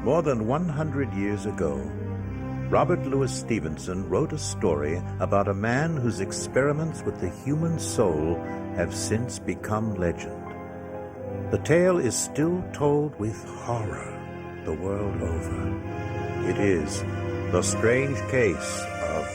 More than 100 years ago, Robert Louis Stevenson wrote a story about a man whose experiments with the human soul have since become legend. The tale is still told with horror the world over. It is The Strange Case of...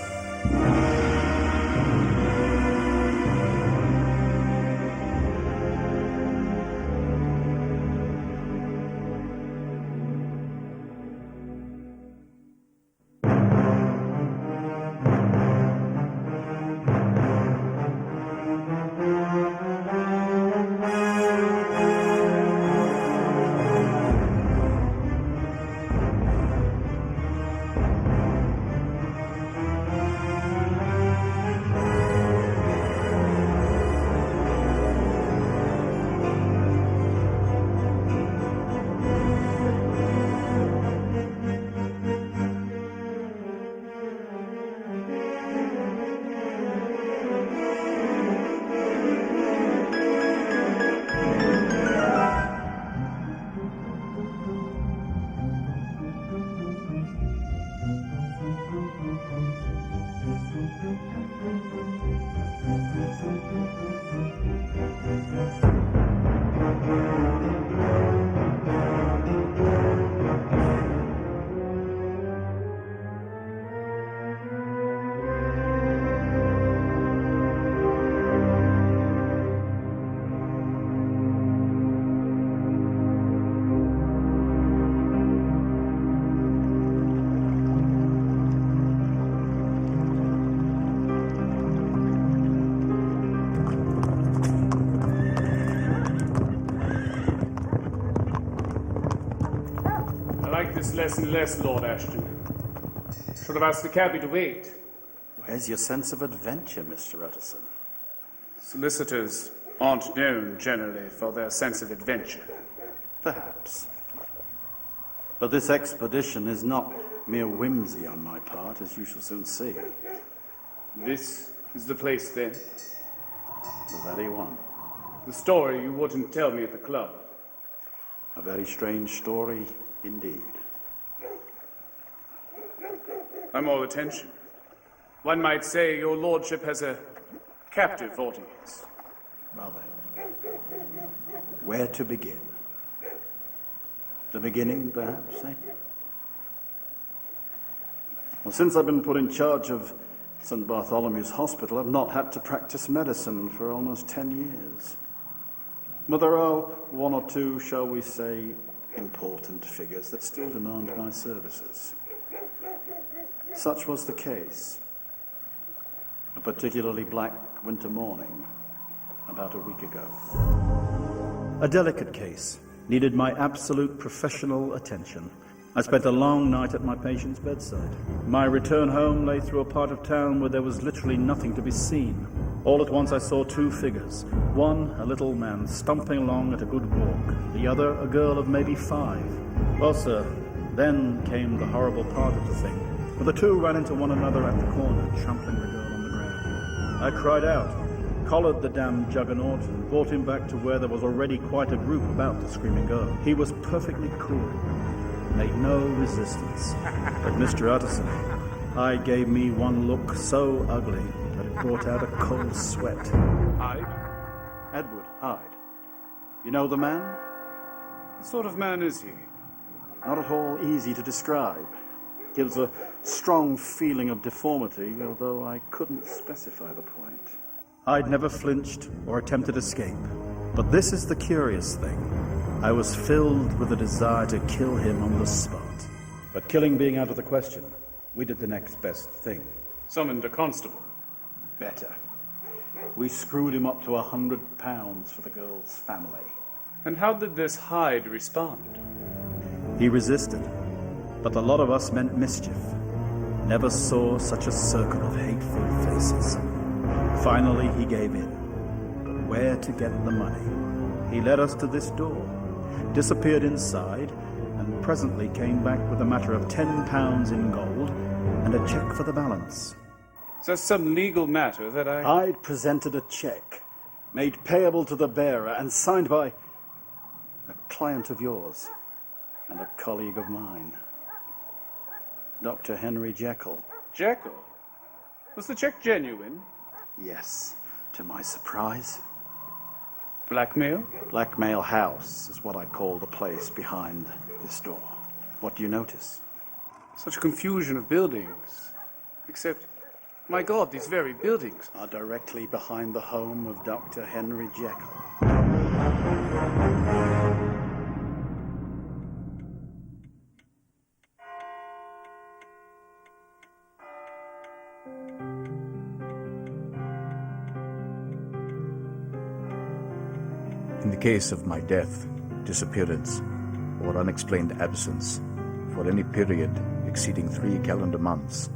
Less and less, Lord Ashton. Should have asked the cabby to wait. Where's your sense of adventure, Mr. Utterson? Solicitors aren't known generally for their sense of adventure. Perhaps. But this expedition is not mere whimsy on my part, as you shall soon see. This is the place, then? The very one. The story you wouldn't tell me at the club. A very strange story indeed. I'm all attention. One might say your lordship has a captive audience. Well then, where to begin? The beginning, perhaps, eh? Well, since I've been put in charge of St. Bartholomew's Hospital, I've not had to practice medicine for almost 10 years. But there are one or two, shall we say, important figures that still demand my services. Such was the case. A particularly black winter morning, about a week ago. A delicate case needed my absolute professional attention. I spent a long night at my patient's bedside. My return home lay through a part of town where there was literally nothing to be seen. All at once I saw two figures. One, a little man stumping along at a good walk. The other, a girl of maybe 5. Well, sir, then came the horrible part of the thing. For the two ran into one another at the corner, trampling the girl on the ground. I cried out, collared the damned juggernaut, and brought him back to where there was already quite a group about the screaming girl. He was perfectly cool, made no resistance. But Mr. Utterson, Hyde gave me one look so ugly that it brought out a cold sweat. Hyde? Edward Hyde. You know the man? What sort of man is he? Not at all easy to describe. Gives a strong feeling of deformity, although I couldn't specify the point. I'd never flinched or attempted escape. But this is the curious thing. I was filled with a desire to kill him on the spot. But killing being out of the question, we did the next best thing. Summoned a constable. Better. We screwed him up to £100 for the girl's family. And how did this Hyde respond? He resisted. But a lot of us meant mischief. Never saw such a circle of hateful faces. Finally, he gave in. But where to get the money? He led us to this door, disappeared inside, and presently came back with a matter of £10 in gold and a cheque for the balance. Is that some legal matter that I'd presented a cheque, made payable to the bearer and signed by a client of yours. and a colleague of mine, Dr. Henry Jekyll. Jekyll? Was the check genuine? Yes, to my surprise. Blackmail? Blackmail House is what I call the place behind this door. What do you notice? Such a confusion of buildings. Except, my God, these very buildings Are directly behind the home of Dr. Henry Jekyll. In the case of my death, disappearance, or unexplained absence for any period exceeding 3 calendar months,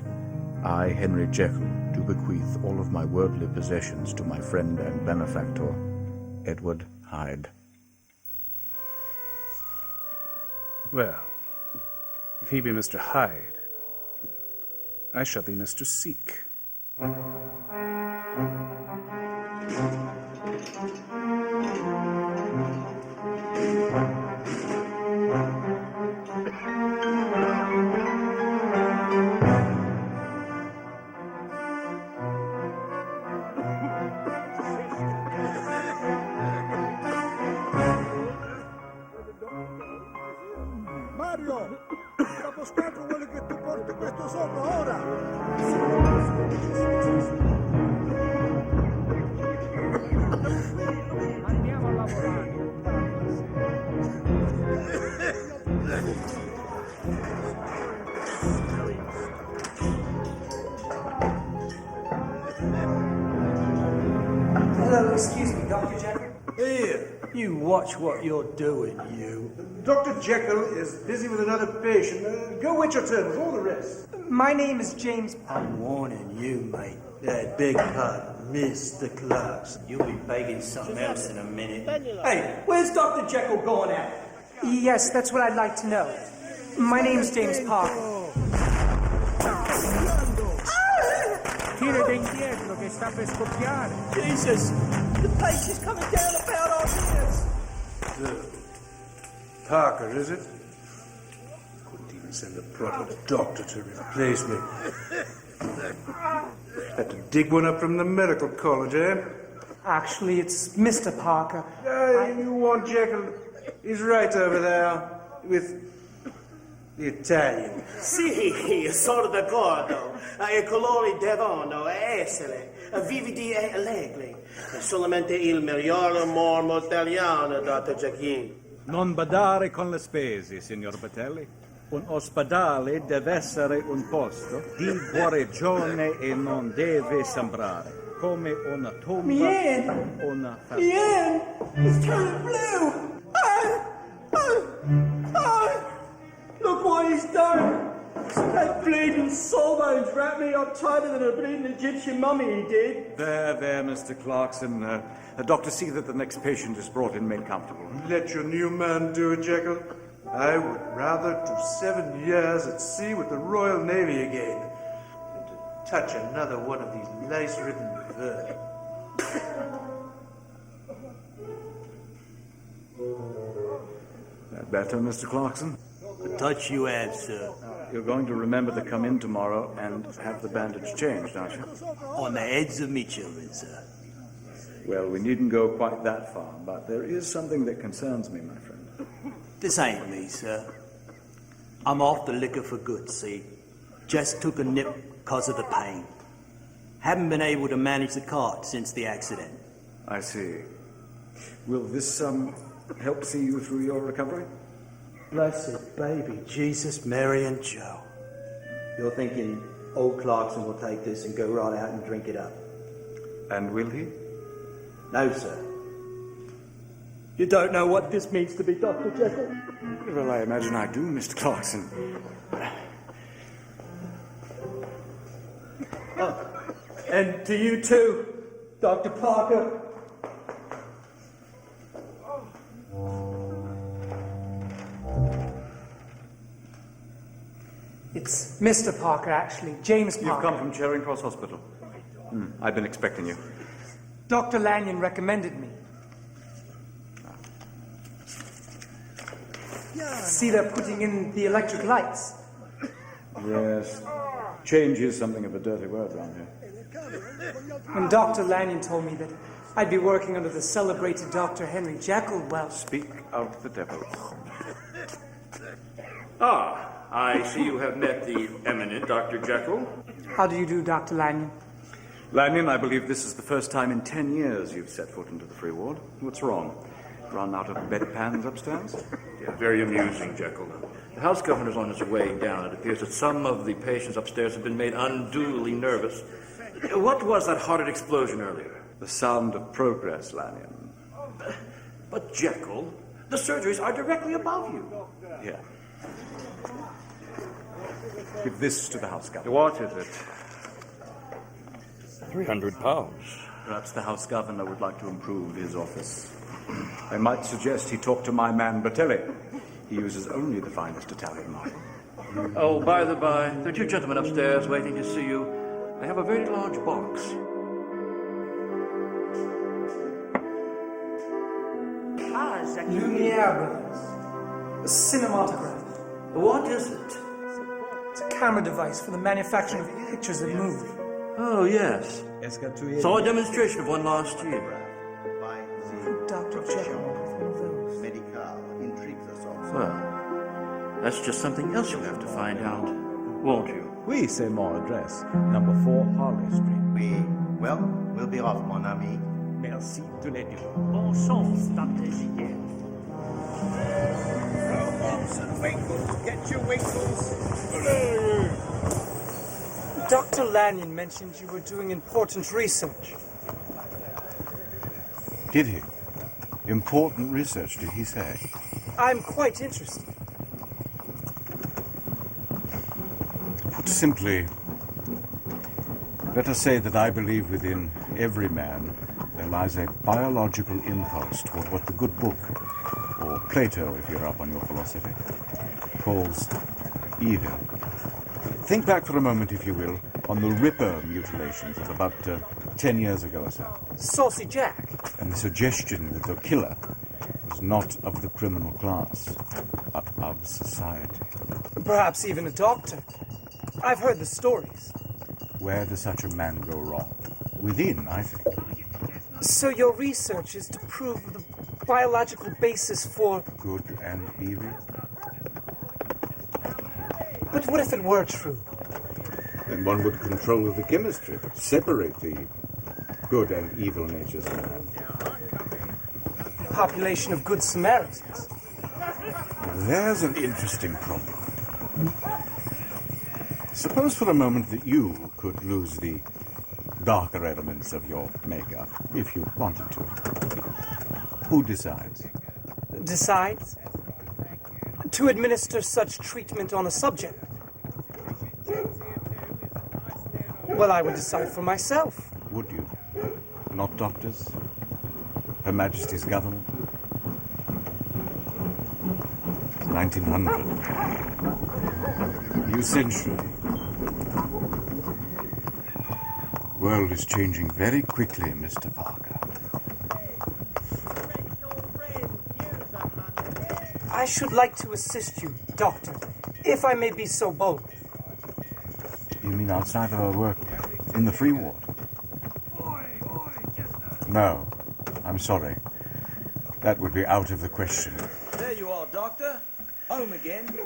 I, Henry Jekyll, do bequeath all of my worldly possessions to my friend and benefactor, Edward Hyde. Well, if he be Mr. Hyde, I shall be Mr. Seek. Mario, il caposquadro vuole che tu porti questo sopra ora. Andiamo a lavorare. Hello, excuse me, Dr. Jekyll. Here, you watch what you're doing, you. Dr. Jekyll is busy with another patient. Go wait your turn with all the rest. My name is James. I'm warning you, mate. That big pardon, Mr. Clarkson. You'll be begging something else in a minute. Hey, where's Dr. Jekyll going at? Yes, that's what I'd like to know. My name's James Parker. Tirate indietro che sta per scoppiare. Jesus, the place is coming down about our ears. Parker, is it? Couldn't even send a proper doctor to replace me. Had to dig one up from the medical college, eh? Actually, it's Mr. Parker. You want Jekyll? He's right over there with the Italian. Sì, sono d'accordo. I colori devono essere vividi e allegri. Solamente il miglior mormo italiano, Dr. Jekyll. Non badare con le spese, signor Batelli. Un ospedale deve essere un posto di guarigione e non deve sembrare come una tomba. Una Ian, it's turning blue. Look what he's done. That bleeding sawbones wrapped me up tighter than a bleeding Egyptian mummy, he did. There, Mr. Clarkson. Doctor, see that the next patient is brought in made comfortable. Let your new man do it, Jekyll. I would rather do 7 years at sea with the Royal Navy again than to touch another one of these lice-ridden vermin. That better, Mr. Clarkson? A touch you have, sir. You're going to remember to come in tomorrow and have the bandage changed, aren't you? On the heads of me children, sir. Well, we needn't go quite that far, but there is something that concerns me, my friend. This ain't me, sir. I'm off the liquor for good, see? Just took a nip because of the pain. Haven't been able to manage the cart since the accident. I see. Will this, help see you through your recovery? Blessed baby, Jesus, Mary, and Joe. You're thinking old Clarkson will take this and go right out and drink it up? And will he? No, sir. You don't know what this means to be Dr. Jekyll? Well, I imagine I do, Mr. Clarkson. And to you too, Dr. Parker. It's Mr. Parker, actually. James Parker. You've come from Charing Cross Hospital. I've been expecting you. Dr. Lanyon recommended me. See, they're putting in the electric lights. Yes. Change is something of a dirty word around here. When Dr. Lanyon told me that I'd be working under the celebrated Dr. Henry Jekyll, well... Speak of the devil. Ah, I see you have met the eminent Dr. Jekyll. How do you do, Dr. Lanyon? Lanyon, I believe this is the first time in 10 years you've set foot into the free ward. What's wrong? Run out of bedpans upstairs? Yeah, very amusing, Jekyll. The house governor's on his way down. It appears that some of the patients upstairs have been made unduly nervous. What was that hearted explosion earlier? The sound of progress, Lanyon. But Jekyll, the surgeries are directly above you. Here. Give this to the house governor. What is it? £300. Perhaps the house governor would like to improve his office. I might suggest he talk to my man Bertelli. He uses only the finest Italian marble. Oh, by the by, there are two gentlemen upstairs waiting to see you. They have a very large box. Lumiere Brothers. A cinematograph. What is it? It's a camera device for the manufacturing of pictures that move. Oh, yes. Saw a demonstration of one last year. Dr. Jekyll with one of those. Well, that's just something else you'll have to find out, won't you? Oui, c'est mon adresse. Number 4 Harley Street. Oui. Well, we'll be off, mon ami. Merci de l'aider. Bon chance, Dr. Jekyll. Robots and Winkles, get your Winkles. Dr. Lanyon mentioned you were doing important research. Did he? Important research, did he say? I'm quite interested. Put simply, let us say that I believe within every man there lies a biological impulse toward what the good book, or Plato if you're up on your philosophy, calls evil. Think back for a moment, if you will, on the Ripper mutilations of about 10 years ago or so. Saucy Jack. And the suggestion that the killer was not of the criminal class, but of society. Perhaps even a doctor. I've heard the stories. Where does such a man go wrong? Within, I think. So your research is to prove the biological basis for... Good and evil? But what if it were true? Then one would control the chemistry, separate the good and evil natures of man. Population of good Samaritans. There's an interesting problem. Suppose for a moment that you could lose the darker elements of your makeup, if you wanted to. Who decides? Decides? To administer such treatment on a subject? Well, I would decide for myself. Would you? Not doctors? Her Majesty's government? 1900. New century. World is changing very quickly, Mr. Parker. I should like to assist you, Doctor, if I may be so bold. You mean outside of our work? In the free ward? No, I'm sorry. That would be out of the question. There you are, Doctor. Home again.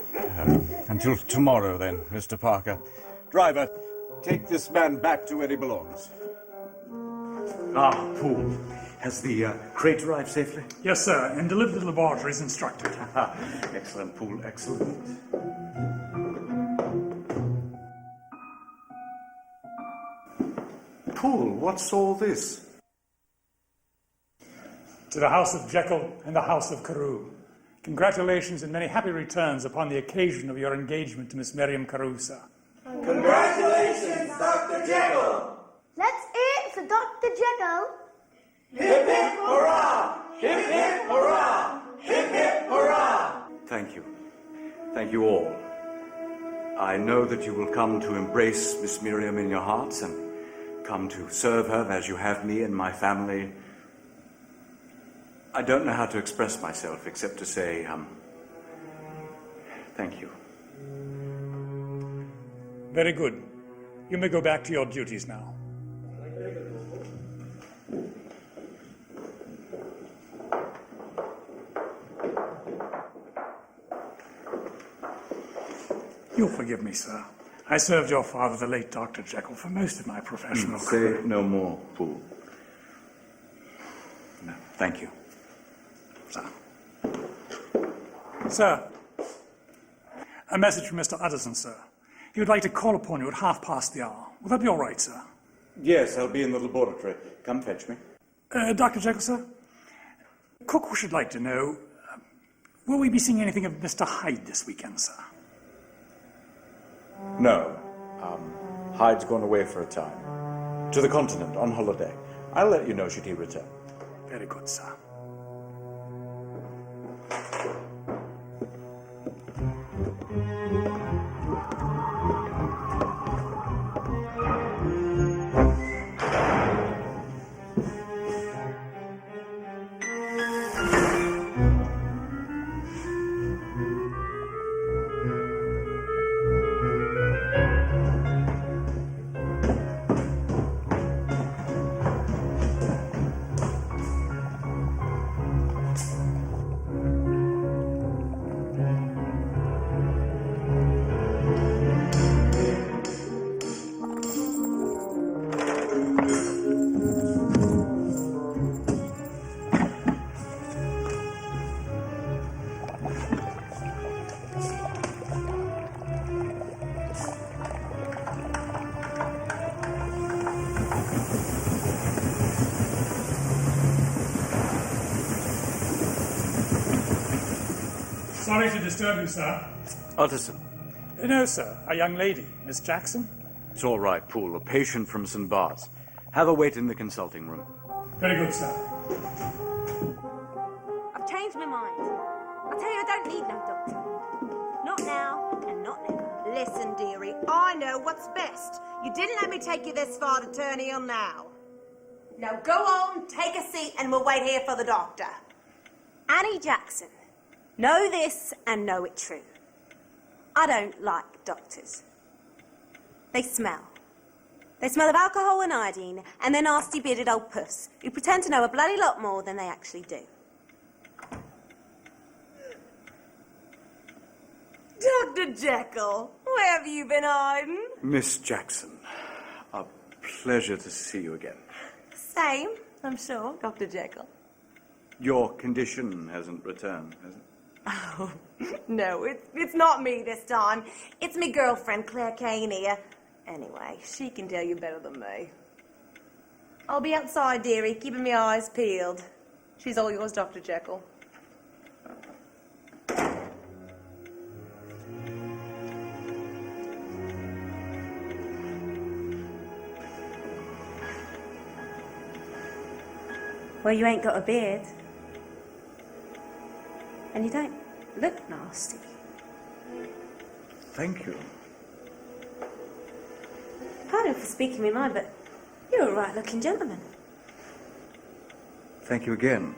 Until tomorrow, then, Mr. Parker. Driver, take this man back to where he belongs. Ah, Poole. Has the crate arrived safely? Yes, sir, and delivered to the laboratory as instructed. Excellent, Poole, excellent. Poole, what's all this? To the House of Jekyll and the House of Carew, congratulations and many happy returns upon the occasion of your engagement to Miss Miriam Carusa. Congratulations, Dr. Jekyll! Let's eat for Dr. Jekyll! Hip hip hurrah! Hip hip hurrah! Hip hip hurrah! Thank you. Thank you all. I know that you will come to embrace Miss Miriam in your hearts and come to serve her as you have me and my family. I don't know how to express myself except to say, Thank you. Very good. You may go back to your duties now. You'll forgive me, sir. I served your father, the late Dr. Jekyll, for most of my professional career. Say no more, fool. No, thank you. Sir. Sir, a message from Mr. Utterson, sir. He would like to call upon you at hour. Will that be all right, sir? Yes, I'll be in the laboratory. Come fetch me. Dr. Jekyll, sir? Cook should like to know, will we be seeing anything of Mr. Hyde this weekend, sir? No. Hyde's gone away for a time. To the continent, on holiday. I'll let you know should he return. Very good, sir. Sorry to disturb you, sir. Utterson. No, sir. A young lady, Miss Jackson. It's all right, Poole. A patient from St. Bart's. Have a wait in the consulting room. Very good, sir. I've changed my mind. I tell you, I don't need no doctor. Not now, and not never. Listen, dearie, I know what's best. You didn't let me take you this far to turn you on now. Now go on, take a seat, and we'll wait here for the doctor. Annie Jackson. Know this and know it true. I don't like doctors. They smell. They smell of alcohol and iodine, and they're nasty bearded old puffs who pretend to know a bloody lot more than they actually do. Dr. Jekyll, where have you been hiding? Miss Jackson, a pleasure to see you again. Same, I'm sure, Dr. Jekyll. Your condition hasn't returned, has it? Oh, no, it's not me this time. It's me girlfriend, Claire Kane here. Anyway, she can tell you better than me. I'll be outside, dearie, keeping my eyes peeled. She's all yours, Dr. Jekyll. Well, you ain't got a beard. And you don't look nasty. Thank you. Pardon for speaking my mind, but you're a right-looking gentleman. Thank you again.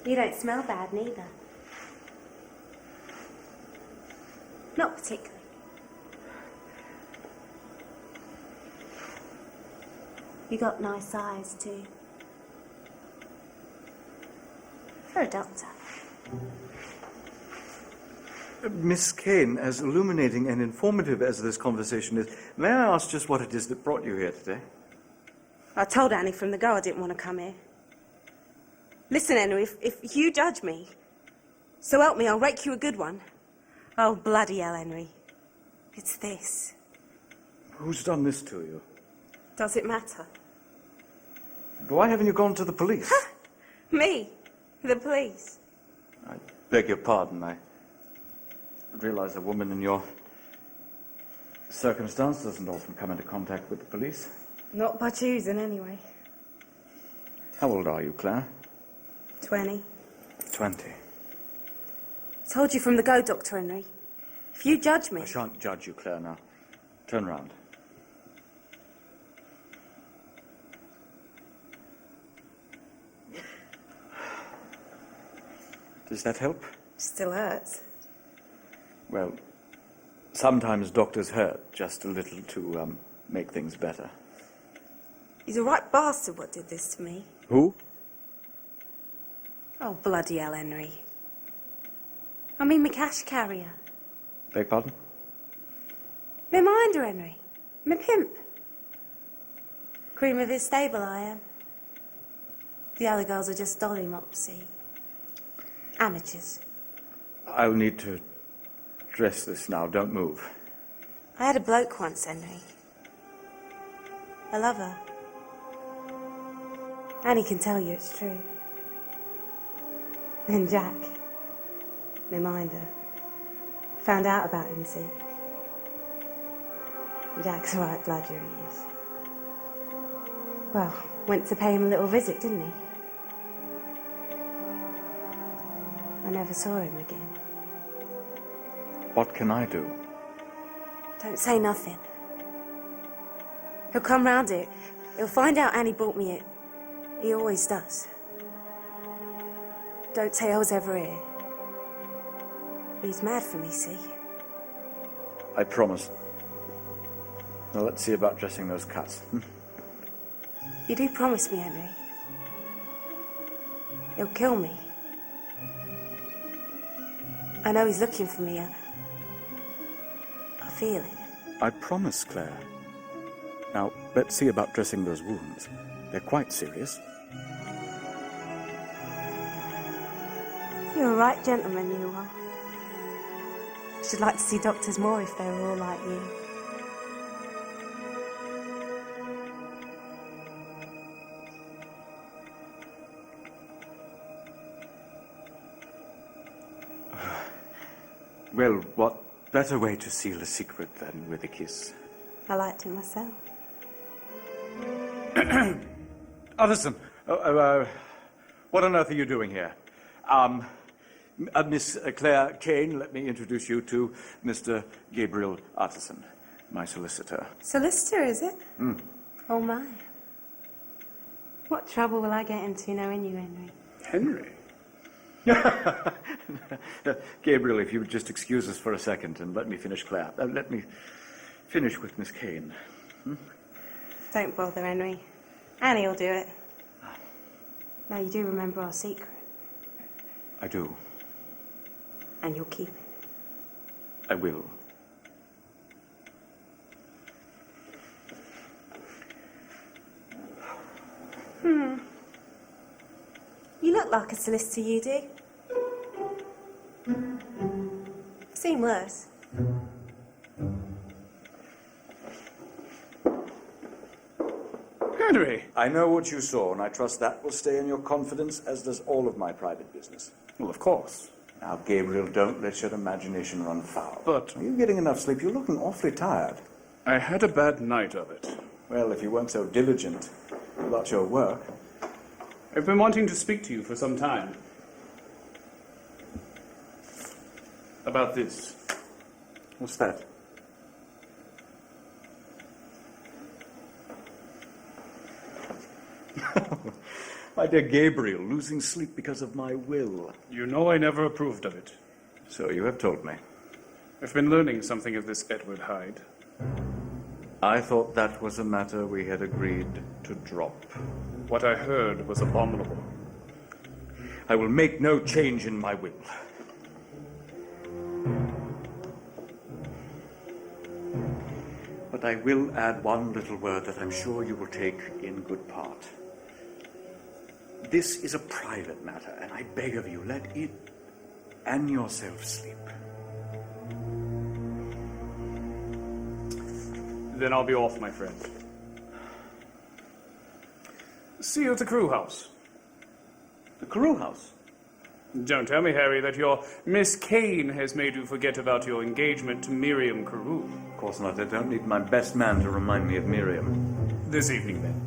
You don't smell bad, neither. Not particularly. You got nice eyes, too. For a doctor. Miss Kane, as illuminating and informative as this conversation is, may I ask just what it is that brought you here today? I told Annie from the go I didn't want to come here. Listen, Henry, if you judge me, so help me, I'll rake you a good one. Oh, bloody hell, Henry. It's this. Who's done this to you? Does it matter? Why haven't you gone to the police? Me? The police? I beg your pardon. I realize a woman in your circumstance doesn't often come into contact with the police. Not by choosing, anyway. How old are you, Claire? 20. 20. I told you from the go, Dr. Henry. If you judge me... I shan't judge you, Claire, now. Turn round. Does that help? Still hurts. Well, sometimes doctors hurt just a little to make things better. He's a right bastard what did this to me. Who? Oh, bloody hell, Henry. I mean, my cash carrier. Beg pardon? My minder, Henry. My pimp. Cream of his stable, I am. The other girls are just dolly mopsy. Amateurs. I'll need to dress this now. Don't move. I had a bloke once, Henry. A lover. And he can tell you it's true. Then Jack, my minder, found out about him, see? Jack's a right bludger, he is. Well, went to pay him a little visit, didn't he? I never saw him again. What can I do? Don't say nothing. He'll come round here. He'll find out Annie brought me it. He always does. Don't say I was ever here. He's mad for me, see? I promise. Now let's see about dressing those cuts. You do promise me, Henry? He'll kill me. I know he's looking for me. I feel it. I promise, Claire. Now, let's see about dressing those wounds. They're quite serious. You're a right gentleman, you are. I should like to see doctors more if they were all like you. Well, what better way to seal a secret than with a kiss? I liked it myself. Utterson, what on earth are you doing here? Miss Claire Kane, let me introduce you to Mr. Gabriel Utterson, my solicitor. Solicitor, is it? Mm. Oh, my. What trouble will I get into knowing you, Henry? Henry? Gabriel, if you would just excuse us for a second and let me finish Claire. Let me finish with Miss Kane. Hmm? Don't bother, Henry. Annie'll do it. Now, you do remember our secret. I do. And you'll keep it. I will. You look like a solicitor, you do. I've seen worse. Henry! I know what you saw, and I trust that will stay in your confidence, as does all of my private business. Well, of course. Now, Gabriel, don't let your imagination run foul. But... Are you getting enough sleep? You're looking awfully tired. I had a bad night of it. Well, if you weren't so diligent about your work... I've been wanting to speak to you for some time. About this. What's that? My dear Gabriel, losing sleep because of my will. You know I never approved of it. So you have told me. I've been learning something of this Edward Hyde. I thought that was a matter we had agreed to drop. What I heard was abominable. I will make no change in my will. But I will add one little word that I'm sure you will take in good part. This is a private matter, and I beg of you, let it and yourself sleep. Then I'll be off, my friend. See you at the crew house. The crew house? Don't tell me, Harry, that your Miss Kane has made you forget about your engagement to Miriam Carew. Of course not. I don't need my best man to remind me of Miriam. This evening, then.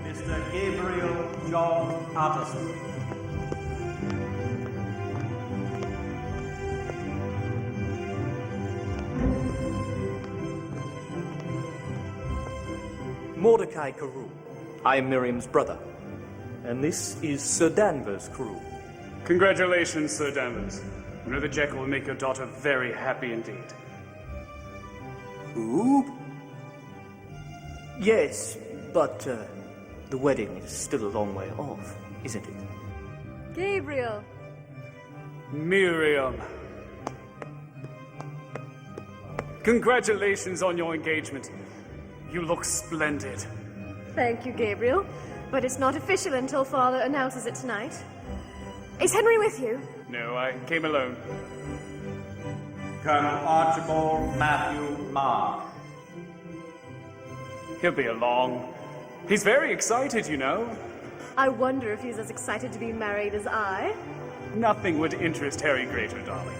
Mr. Gabriel John Utterson. Mordecai Carew. I am Miriam's brother. And this is Sir Danvers' crew. Congratulations, Sir Danvers. I know that Jekyll will make your daughter very happy indeed. Who? Yes, but the wedding is still a long way off, isn't it? Gabriel. Miriam. Congratulations on your engagement. You look splendid. Thank you, Gabriel. But it's not official until Father announces it tonight. Is Henry with you? No, I came alone. Colonel Archibald Matthew Mark. He'll be along. He's very excited, you know. I wonder if he's as excited to be married as I. Nothing would interest Harry greater, darling.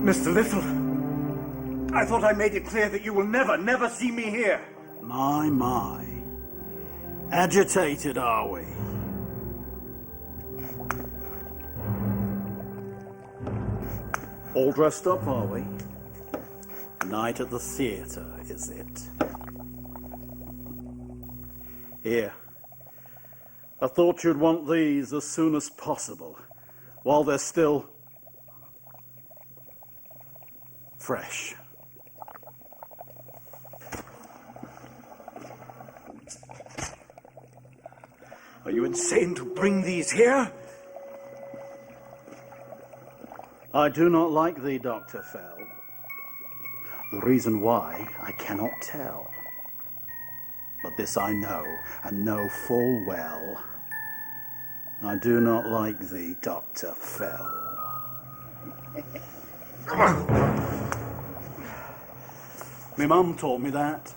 Mr. Little, I thought I made it clear that you will never see me here. My. Agitated, are we? All dressed up, are we? Night at the theater, is it? Here. I thought you'd want these as soon as possible, while they're still fresh. Are you insane to bring these here? I do not like thee, Dr. Fell. The reason why, I cannot tell. But this I know, and know full well. I do not like thee, Dr. Fell. My mum told me that.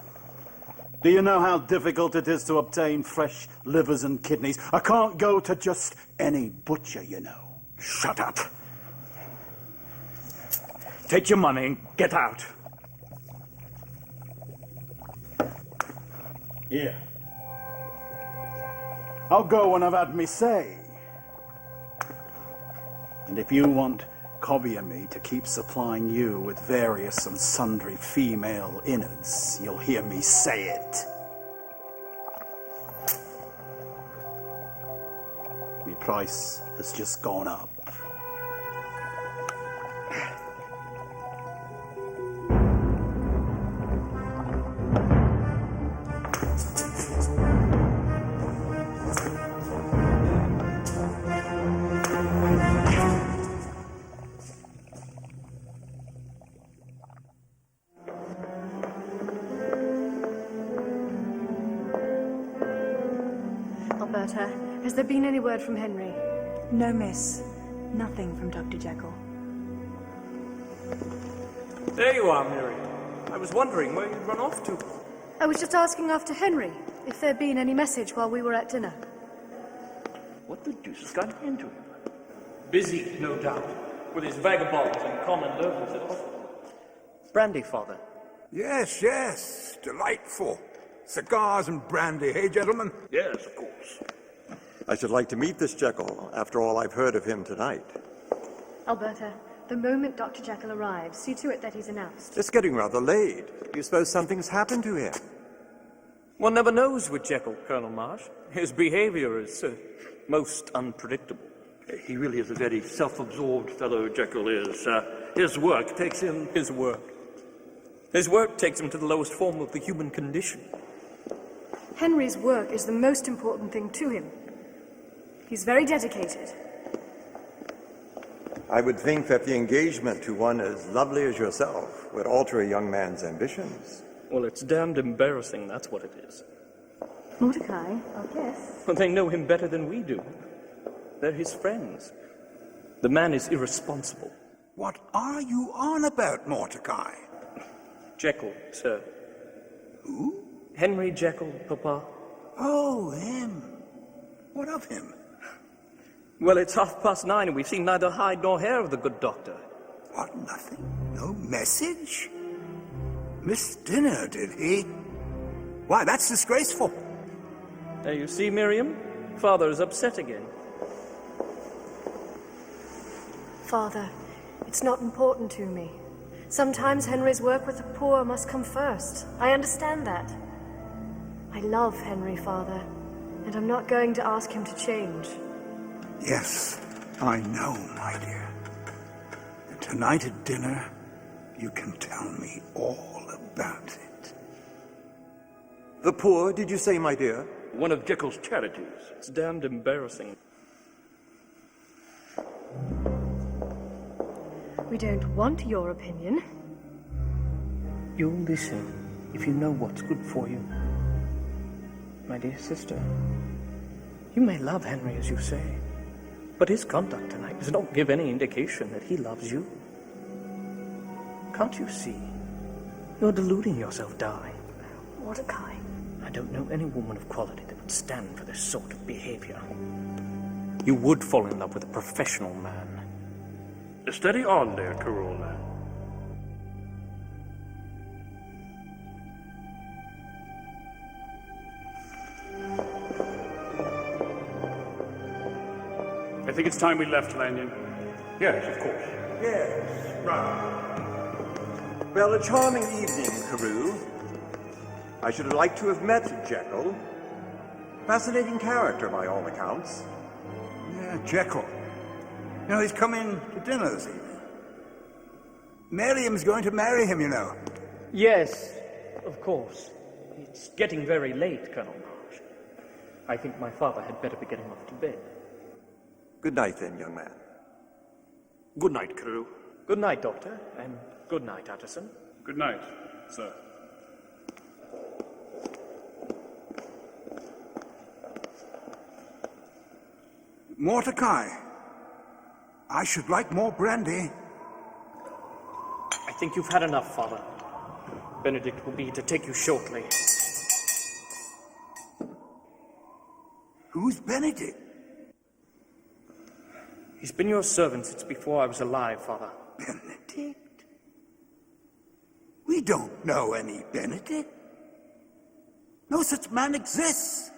Do you know how difficult it is to obtain fresh livers and kidneys? I can't go to just any butcher, you know. Shut up. Take your money and get out. Here. I'll go when I've had me say. And if you want Cobby and me to keep supplying you with various and sundry female innards, you'll hear me say it. My price has just gone up. Alberta, has there been any word from Henry? No, miss. Nothing from Dr. Jekyll. There you are, Miriam. I was wondering where you'd run off to. I was just asking after Henry, if there'd been any message while we were at dinner. What the deuce has got into him? Busy, no doubt, with his vagabonds and common loafers at home. Brandy, Father. Yes. Delightful. Cigars and brandy, hey, gentlemen? Yes, of course. I should like to meet this Jekyll, after all I've heard of him tonight. Alberta, the moment Dr. Jekyll arrives, see to it that he's announced. It's getting rather late. Do you suppose something's happened to him? One never knows with Jekyll, Colonel Marsh. His behavior is most unpredictable. He really is a very self-absorbed fellow, Jekyll is. His work takes him... His work. His work takes him to the lowest form of the human condition. Henry's work is the most important thing to him. He's very dedicated. I would think that the engagement to one as lovely as yourself would alter a young man's ambitions. Well, it's damned embarrassing, that's what it is. Mordecai, I guess. Well, they know him better than we do. They're his friends. The man is irresponsible. What are you on about, Mordecai? Jekyll, sir. Who? Henry Jekyll, Papa. Oh, him. What of him? Well, it's 9:30 and we've seen neither hide nor hair of the good doctor. What, nothing? No message? Missed dinner, did he? Why, that's disgraceful. There you see, Miriam. Father is upset again. Father, it's not important to me. Sometimes Henry's work with the poor must come first. I understand that. I love Henry, Father, and I'm not going to ask him to change. Yes, I know, my dear. And tonight at dinner, you can tell me all about it. The poor, did you say, my dear? One of Jekyll's charities. It's damned embarrassing. We don't want your opinion. You'll listen if you know what's good for you. My dear sister, you may love Henry as you say, but his conduct tonight does not give any indication that he loves you. Can't you see? You're deluding yourself, Di. Mordecai. I don't know any woman of quality that would stand for this sort of behavior. You would fall in love with a professional man. Steady on there, Corolla. I think it's time we left, Lanyon. Yes, of course. Yes, right. Well, a charming evening, Carew. I should have liked to have met Jekyll. Fascinating character, by all accounts. Yeah, Jekyll. You know, he's coming to dinner this evening. Miriam's going to marry him, you know. Yes, of course. It's getting very late, Colonel Marsh. I think my father had better be getting off to bed. Good night, then, young man. Good night, Carew. Good night, Doctor, and good night, Utterson. Good night, sir. Mordecai, I should like more brandy. I think you've had enough, Father. Benedict will be to take you shortly. Who's Benedict? He's been your servant since before I was alive, Father. Benedict? We don't know any Benedict. No such man exists.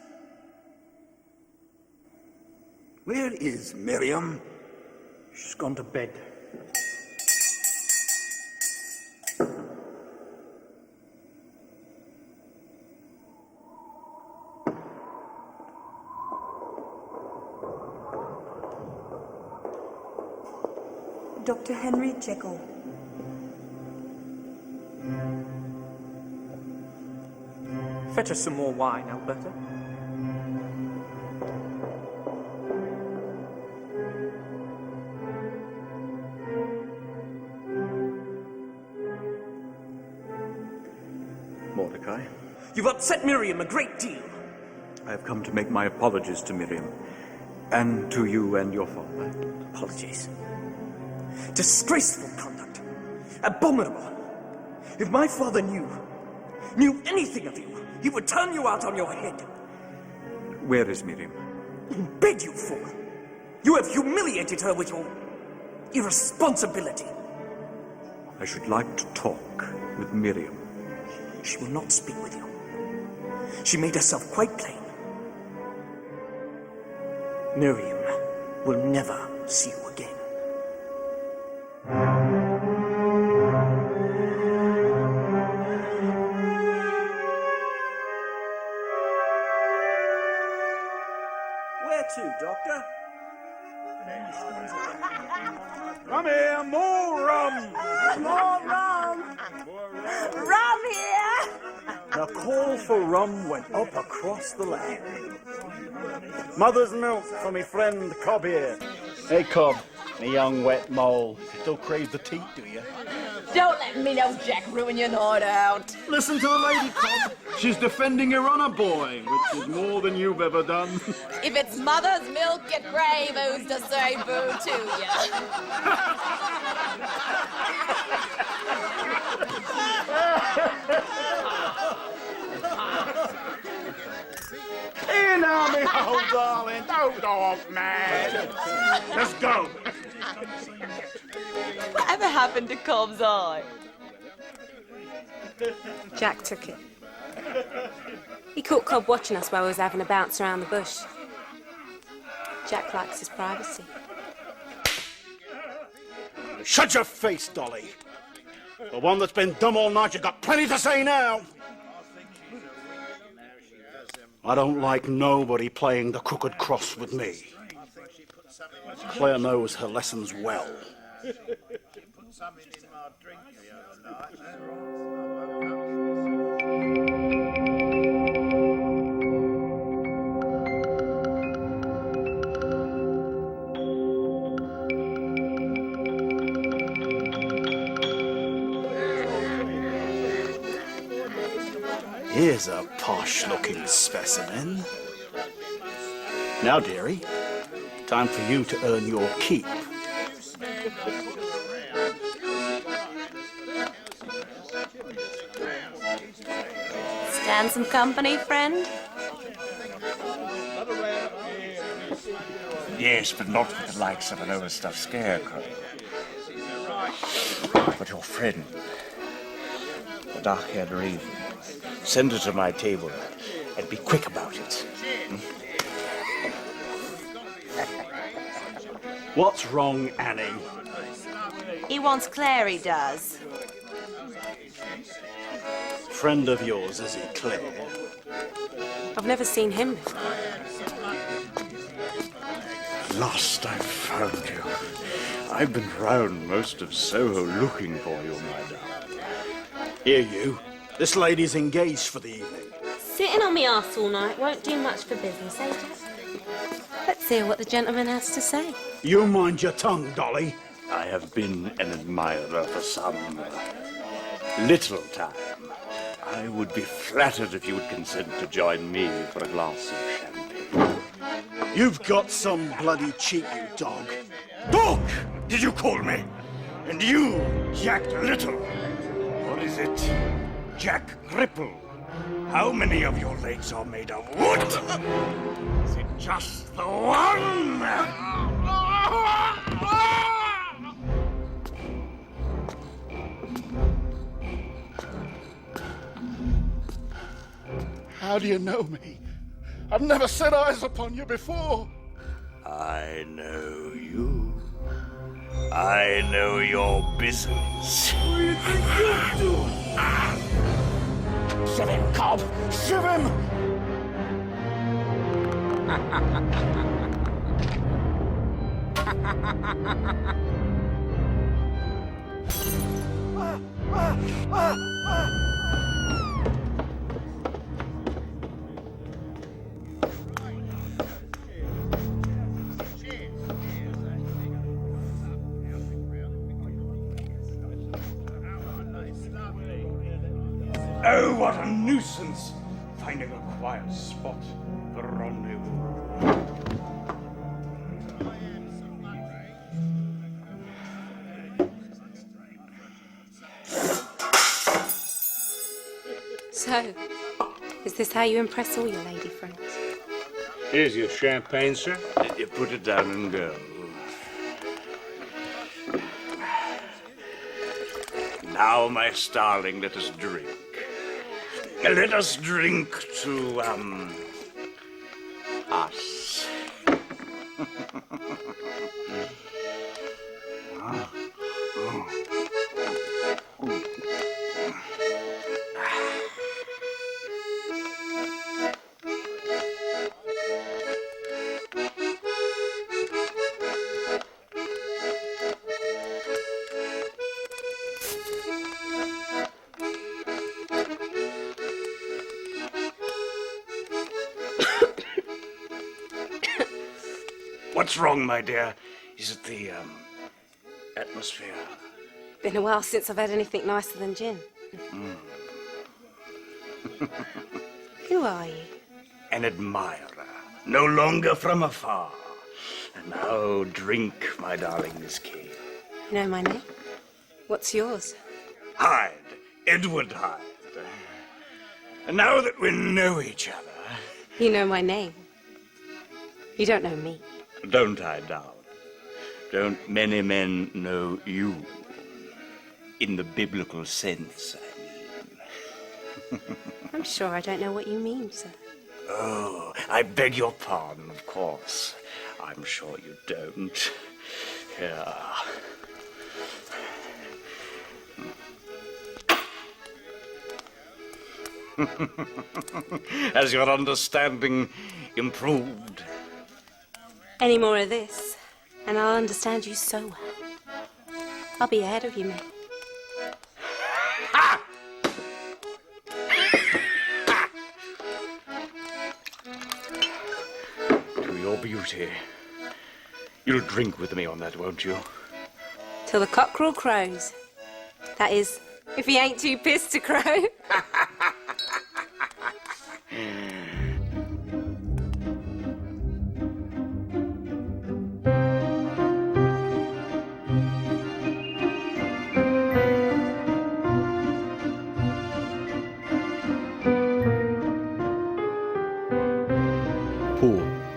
Where is Miriam? She's gone to bed. Dr. Henry Jekyll. Fetch us some more wine, Alberta. Mordecai, You've upset Miriam a great deal. I have come to make my apologies to Miriam, and to you and your father. Apologies. Disgraceful conduct. Abominable. If my father knew anything of you, he would turn you out on your head. Where is Miriam? In bed, you fool. You have humiliated her with your irresponsibility. I should like to talk with Miriam. She will not speak with you. She made herself quite plain. Miriam will never see you again. call for rum went up across the land. Mother's milk for me friend Cobb here. Hey, Cobb, me young wet mole. You still crave the teat, do you? Don't let me know Jack ruin your night out. Listen to the lady, Cobb. She's defending her honour, boy, which is more than you've ever done. If it's mother's milk and grave, who's to say boo to you? Here now, me old darling. Don't go off mad. Let's go. Whatever happened to Cobb's eye? Jack took it. He caught Cobb watching us while we was having a bounce around the bush. Jack likes his privacy. Shut your face, Dolly. The one that's been dumb all night, you've got plenty to say now. I don't like nobody playing the crooked cross with me. Claire knows her lessons well. Here's a posh-looking specimen. Now, dearie, time for you to earn your keep. Stand some company, friend? Yes, but not with the likes of an overstuffed scarecrow. But your friend, the dark-haired raven, send her to my table and be quick about it. What's wrong, Annie? He wants Claire, he does. Friend of yours, is he, Claire? I've never seen him before. At last I've found you. I've been round most of Soho looking for you, my darling. Here, you. This lady's engaged for the evening. Sitting on me arse all night won't do much for business, eh, Jack? Let's hear what the gentleman has to say. You mind your tongue, Dolly. I have been an admirer for some little time. I would be flattered if you would consent to join me for a glass of champagne. You've got some bloody cheek, you dog. Dog, did you call me? And you, Jack Little. Or is it Jack Ripple? How many of your legs are made of wood? Is it just the one? How do you know me? I've never set eyes upon you before. I know you. I know your business. What do you think you're doing? Shove him, Cobb! Shove him! Oh, what a nuisance! Finding a quiet spot for rendezvous. So, is this how you impress all your lady friends? Here's your champagne, sir. You put it down and go. Now, my starling, let us drink. Let us drink to, us. What's wrong, my dear? Is it the, atmosphere? Been a while since I've had anything nicer than gin. Mm. Who are you? An admirer, no longer from afar. And now drink, my darling Miss Kay. You know my name? What's yours? Hyde, Edward Hyde. And now that we know each other... You know my name. You don't know me. Don't I, doubt? Don't many men know you? In the biblical sense, I mean. I'm sure I don't know what you mean, sir. Oh, I beg your pardon, of course. I'm sure you don't. Here. Has your understanding improved? Any more of this, and I'll understand you so well. I'll be ahead of you, mate. To your beauty. You'll drink with me on that, won't you? Till the cockerel crows. That is, if he ain't too pissed to crow.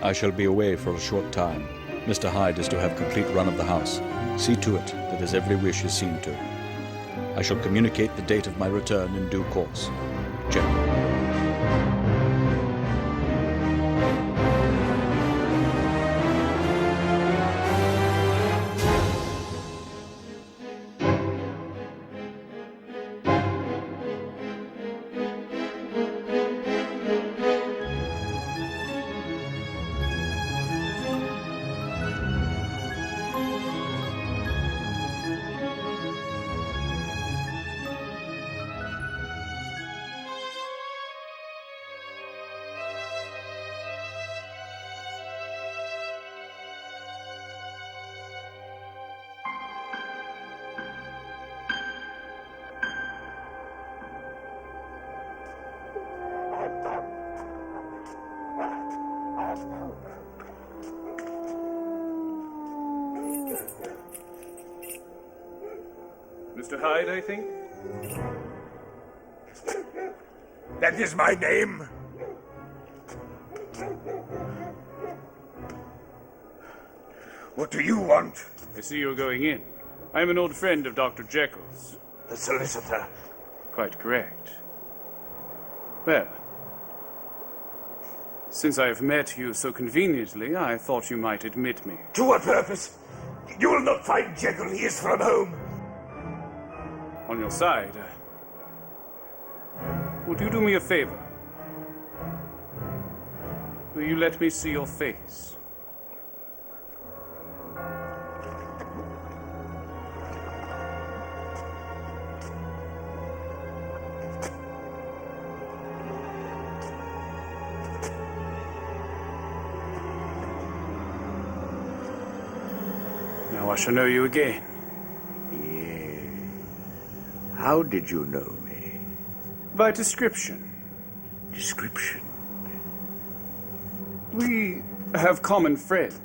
I shall be away for a short time. Mr. Hyde is to have complete run of the house. See to it that his every wish is seen to. I shall communicate the date of my return in due course. Jekyll. Mr. Hyde, I think? That is my name. What do you want? I see you're going in. I'm an old friend of Dr. Jekyll's. The solicitor. Quite correct. Well, since I have met you so conveniently, I thought you might admit me. To what purpose? You will not find Jekyll. He is from home. On your side, would you do me a favor? Will you let me see your face? Now I shall know you again. How did you know me? By description. Description? We have common friends.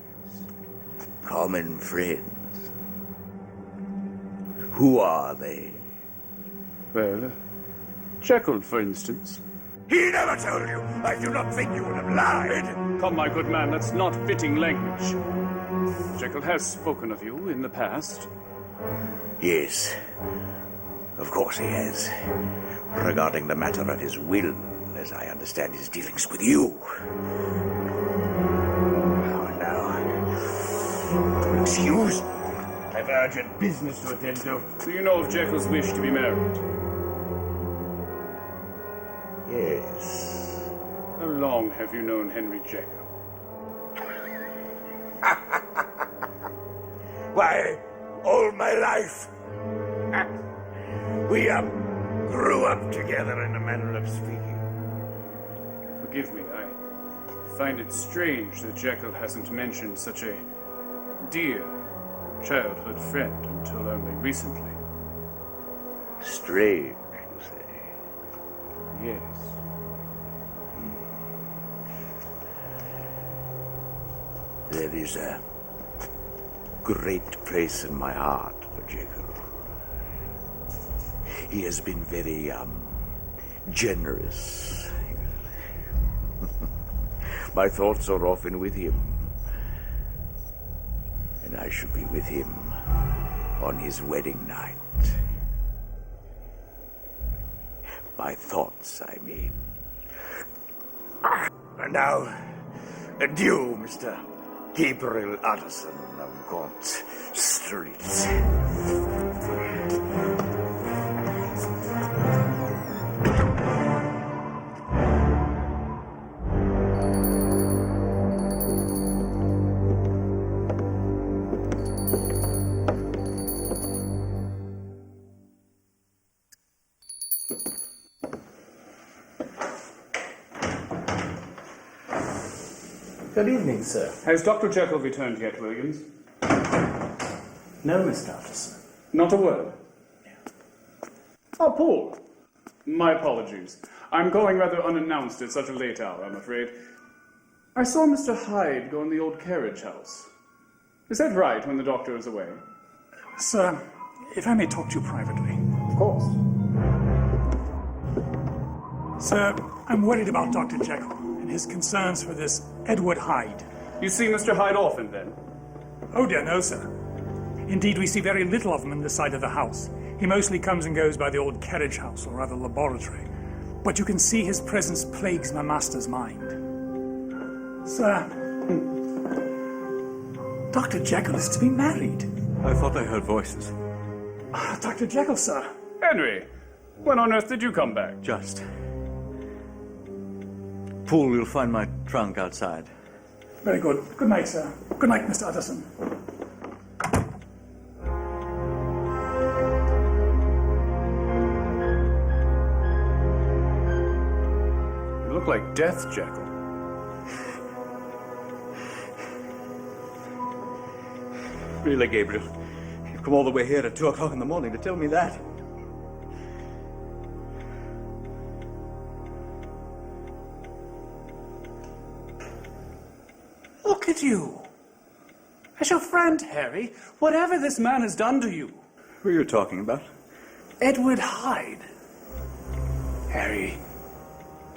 Common friends? Who are they? Well, Jekyll, for instance. He never told you. I do not think you would have lied. Come, my good man, that's not fitting language. Jekyll has spoken of you in the past. Yes. Of course he has. Regarding the matter of his will, as I understand his dealings with you. Oh, no. Excuse me. I've urgent business to attend to. Do you know of Jekyll's wish to be married? Yes. How long have you known Henry Jekyll? Why, all my life. We grew up together in a manner of speaking. Forgive me, I find it strange that Jekyll hasn't mentioned such a dear childhood friend until only recently. Strange, you say? Yes. There is a great place in my heart for Jekyll. He has been very, generous. My thoughts are often with him. And I shall be with him on his wedding night. My thoughts, I mean. And now, adieu, Mr. Gabriel Addison of Gaunt Street. Good evening, sir. Has Dr. Jekyll returned yet, Williams? No, Mr. Addison. Not a word? Oh, Paul. My apologies. I'm going rather unannounced at such a late hour, I'm afraid. I saw Mr. Hyde go in the old carriage house. Is that right, when the doctor is away? Sir, if I may talk to you privately. Of course. Sir, I'm worried about Dr. Jekyll and his concerns for this Edward Hyde. You see Mr. Hyde often, then? Oh dear, no, sir. Indeed, we see very little of him on this side of the house. He mostly comes and goes by the old carriage house, or rather laboratory. But you can see his presence plagues my master's mind. Sir, Dr. Jekyll is to be married. I thought I heard voices. Dr. Jekyll, sir. Henry, when on earth did you come back? Just. Poole, you'll find my trunk outside. Very good. Good night, sir. Good night, Mr. Addison. You look like death, Jekyll. Really, Gabriel? You've come all the way here at 2 o'clock in the morning to tell me that? Look at you. As your friend, Harry, whatever this man has done to you. Who are you talking about? Edward Hyde. Harry,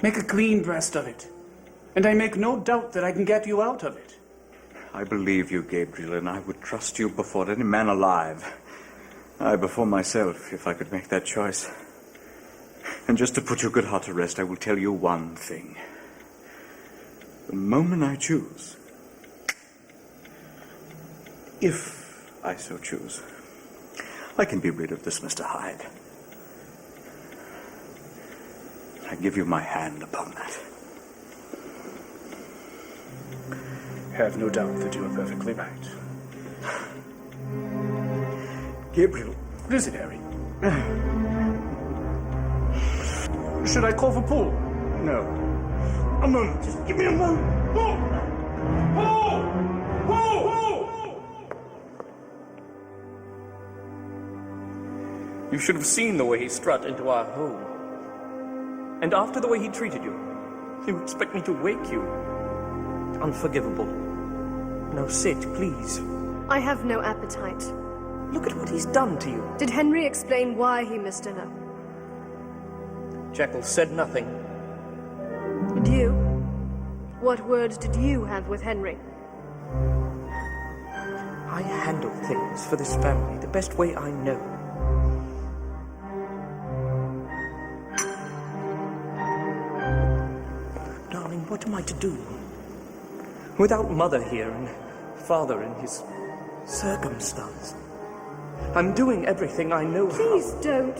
make a clean breast of it. And I make no doubt that I can get you out of it. I believe you, Gabriel, and I would trust you before any man alive. I before myself, if I could make that choice. And just to put your good heart to rest, I will tell you one thing. The moment I choose, if I so choose, I can be rid of this Mr. Hyde. I give you my hand upon that. Have no doubt that you are perfectly right. Gabriel. What is it, Harry? Should I call for Paul? No. A moment. Just give me a moment. Paul! Paul! Paul! You should have seen the way he strut into our home. And after the way he treated you, you expect me to wake you. Unforgivable. Now sit, please. I have no appetite. Look at what he's done to you. Did Henry explain why he missed dinner? Jekyll said nothing. Did you? What words did you have with Henry? I handle things for this family the best way I know. Darling, what am I to do? Without Mother here and Father in his circumstance. I'm doing everything I know how. Please don't.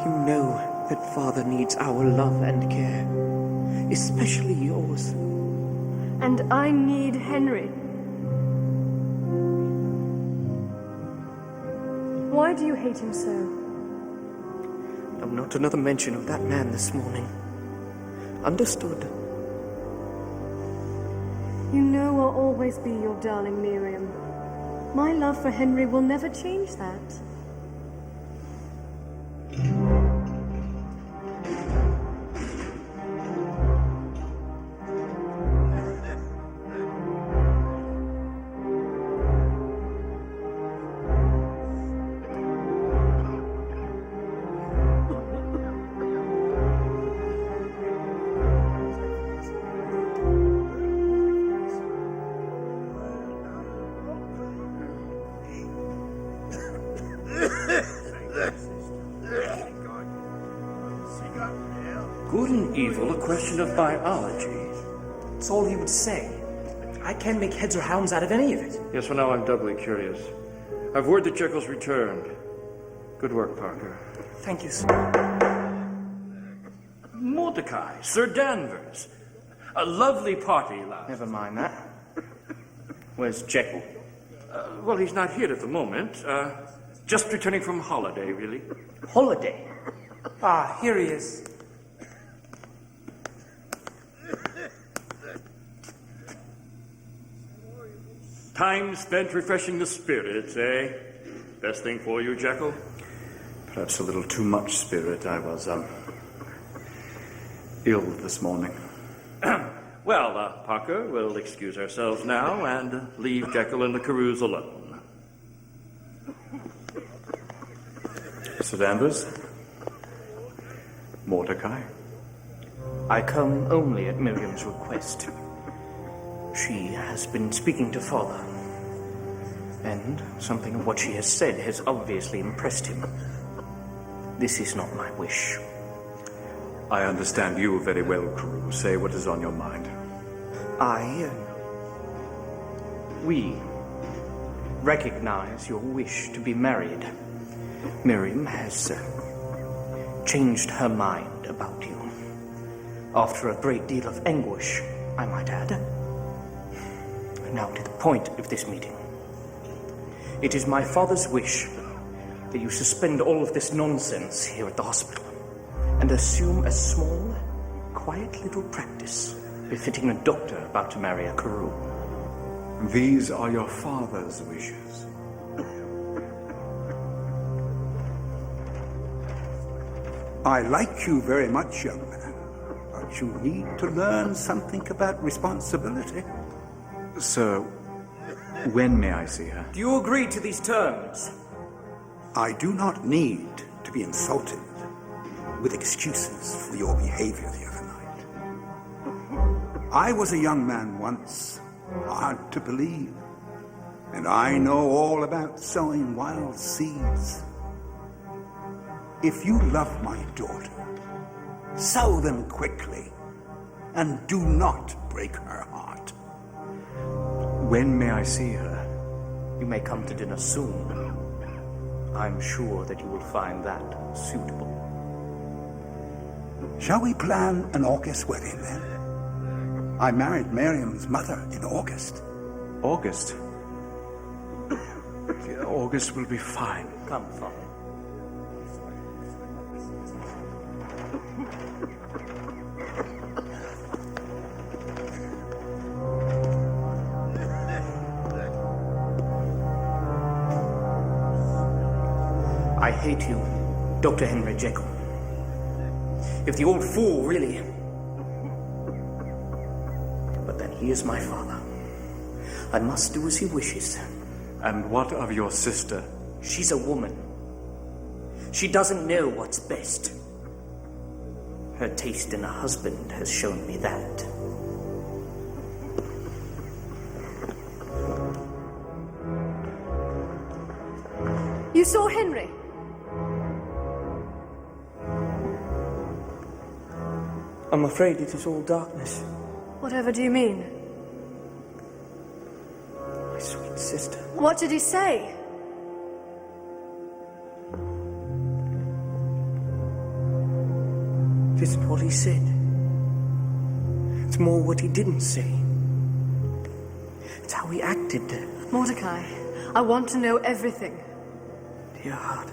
You know that Father needs our love and care, especially yours. And I need Henry. Why do you hate him so? No, not another mention of that man this morning. Understood. You know I'll always be your darling Miriam. My love for Henry will never change that. Good and evil, a question of biology. It's all he would say. I can't make heads or hounds out of any of it. Yes, well, now I'm doubly curious. I've word that Jekyll's returned. Good work, Parker. Thank you, sir. Mordecai, Sir Danvers. A lovely party, lad. Never mind that. Where's Jekyll? Well, he's not here at the moment. Just returning from holiday, really. Holiday? Ah, here he is. Time spent refreshing the spirits, eh? Best thing for you, Jekyll? Perhaps a little too much spirit. I was, ill this morning. Well, Parker, we'll excuse ourselves now and leave Jekyll and the Carews alone. Sir Danvers? Mordecai? I come only at Miriam's request. She has been speaking to Father, and something of what she has said has obviously impressed him. This is not my wish. I understand you very well, Carew. Say what is on your mind. We recognize your wish to be married. Miriam has changed her mind about you. After a great deal of anguish, I might add. Now to the point of this meeting. It is my father's wish that you suspend all of this nonsense here at the hospital and assume a small, quiet little practice befitting a doctor about to marry a Carew. These are your father's wishes. I like you very much, young man, but you need to learn something about responsibility. Sir, when may I see her? Do you agree to these terms? I do not need to be insulted with excuses for your behavior the other night. I was a young man once, hard to believe, and I know all about sowing wild seeds. If you love my daughter, sow them quickly, and do not break her heart. When may I see her? You may come to dinner soon. I'm sure that you will find that suitable. Shall we plan an August wedding then? I married Miriam's mother in August. August? August will be fine. Come, Father. I hate you, Dr. Henry Jekyll. If the old fool really... But then he is my father. I must do as he wishes. And what of your sister? She's a woman. She doesn't know what's best. Her taste in a husband has shown me that. You saw Henry? I'm afraid it is all darkness. Whatever do you mean? My sweet sister. What did he say? It isn't what he said. It's more what he didn't say. It's how he acted. Mordecai, I want to know everything. Dear heart.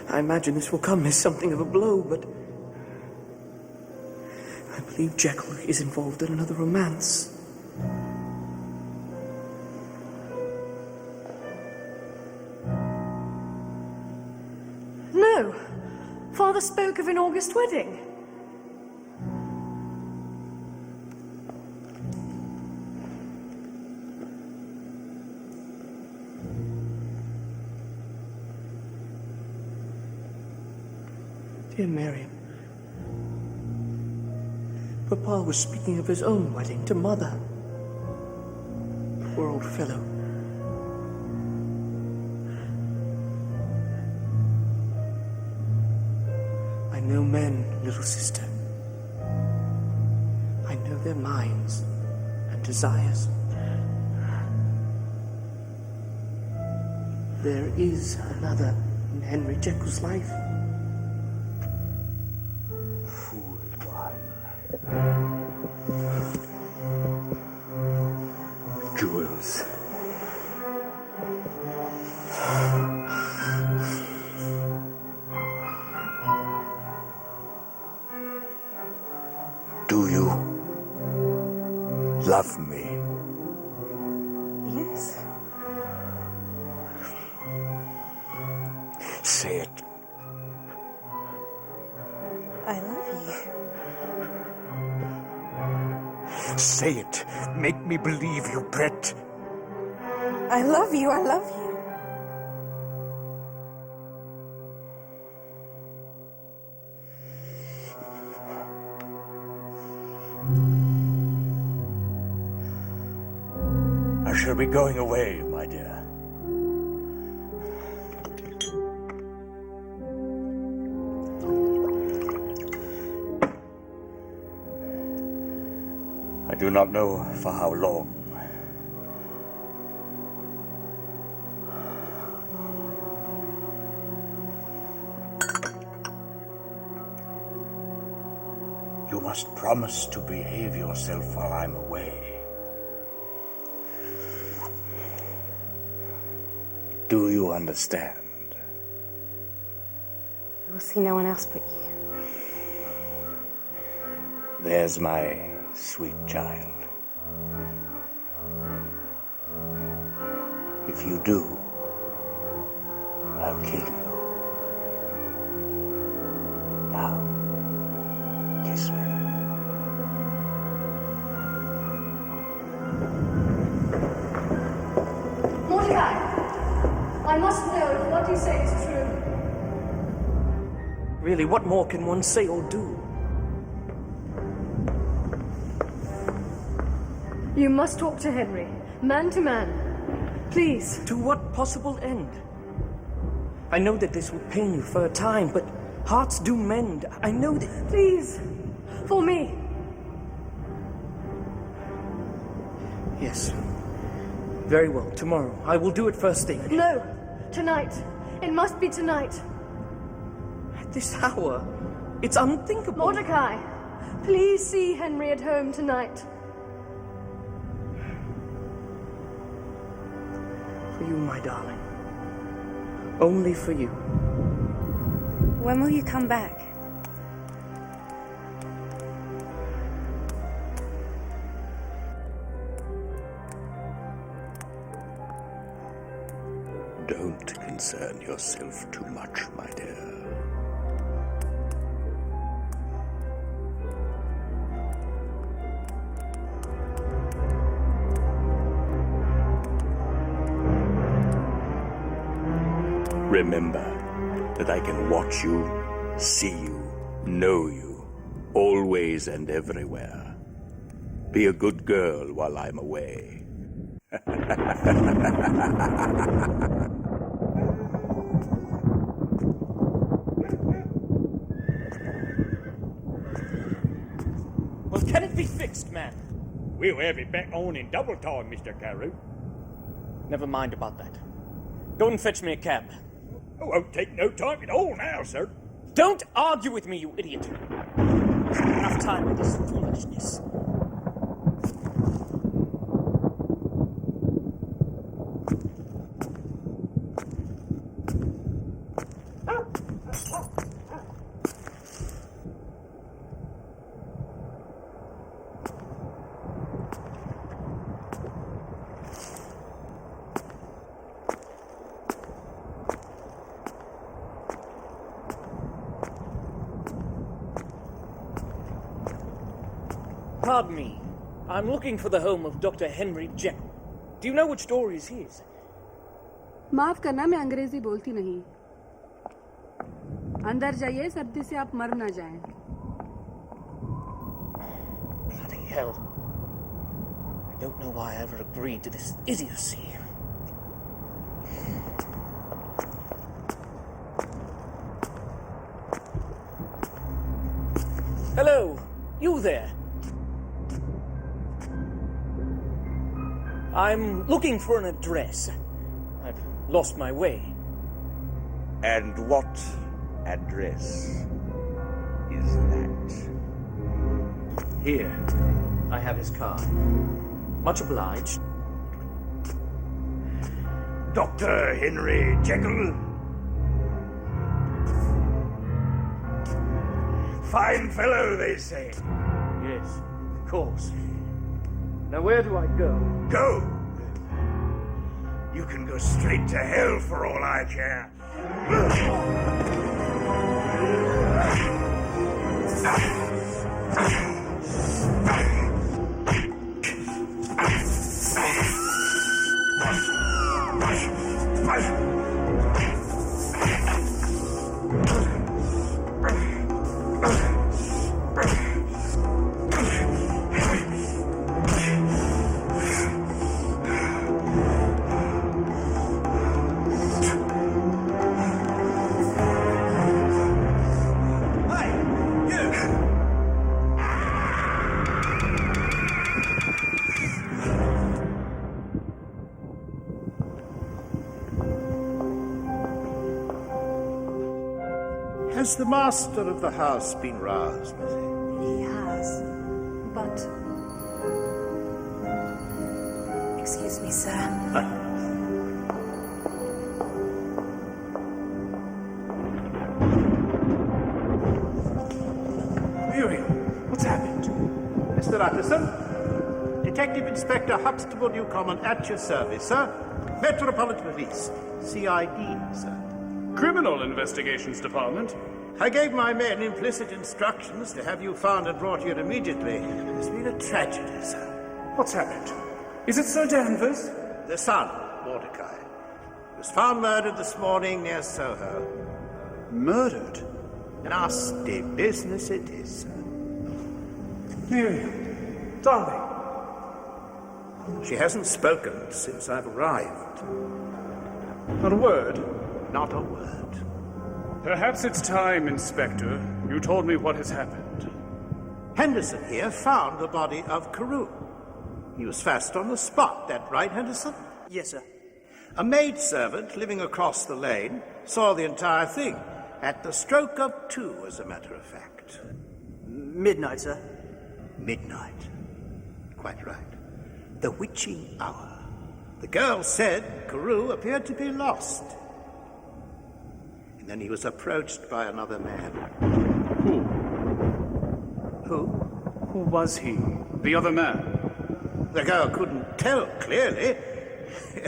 I imagine this will come as something of a blow, but I believe Jekyll is involved in another romance. No. Father spoke of an August wedding. Dear Miriam, Papa was speaking of his own wedding to Mother. Poor old fellow. I know men, little sister. I know their minds and desires. There is another in Henry Jekyll's life. Jewels. Do you love me? Yes. Say it. I love you. Say it. Make me believe you, Brett. I love you, I love you. I shall be going away, my dear. I do not know for how long. You must promise to behave yourself while I'm away. Do you understand? I will see no one else but you. There's my sweet child. If you do, I'll kill you. Now, kiss me. Mordecai, I must know if what you say is true. Really, what more can one say or do? You must talk to Henry, man to man. Please. To what possible end? I know that this will pain you for a time, but hearts do mend. I know that... Please. For me. Yes. Very well, tomorrow. I will do it first thing. No. Tonight. It must be tonight. At this hour? It's unthinkable. Mordecai, please see Henry at home tonight. For you, my darling. Only for you. When will you come back? Don't concern yourself too much, my dear. Remember that I can watch you, see you, know you, always and everywhere. Be a good girl while I'm away. Well, can it be fixed, man? We'll have it back on in double time, Mr. Carew. Never mind about that. Go and fetch me a cab. It won't take no time at all now, sir. Don't argue with me, you idiot. Enough time with this foolishness. Pardon me. I'm looking for the home of Dr. Henry Jekyll. Do you know which door is his? माफ करना, मैं अंग्रेजी बोलती नहीं. अंदर जाइए, सर्दी से आप मर ना जाएं. Bloody hell. I don't know why I ever agreed to this idiocy. Hello, you there. I'm looking for an address. I've lost my way. And what address is that? Here, I have his card. Much obliged. Dr. Henry Jekyll? Fine fellow, they say. Yes, of course. Now where do I go? Go! You can go straight to hell for all I care. Has the master of the house been roused, Missy? He has. But... Excuse me, sir. Muriel, what's happened? Mr. Utterson, Detective Inspector Huxtable Newcomen at your service, sir. Metropolitan Police, CID, sir. Criminal Investigations Department? I gave my men implicit instructions to have you found and brought here immediately. It's been a tragedy, sir. What's happened? Is it Sir Danvers? The son, Mordecai, was found murdered this morning near Soho. Murdered? Nasty business it is, sir. Muriel, darling. She hasn't spoken since I've arrived. Not a word? Not a word. Perhaps it's time, Inspector. You told me what has happened. Henderson here found the body of Carew. He was fast on the spot, that right, Henderson? Yes, sir. A maidservant living across the lane saw the entire thing, at the stroke of 2, as a matter of fact. Midnight, sir. Midnight. Quite right. The witching hour. The girl said Carew appeared to be lost. And then he was approached by another man. Who? Who? Who was he? The other man? The girl couldn't tell clearly.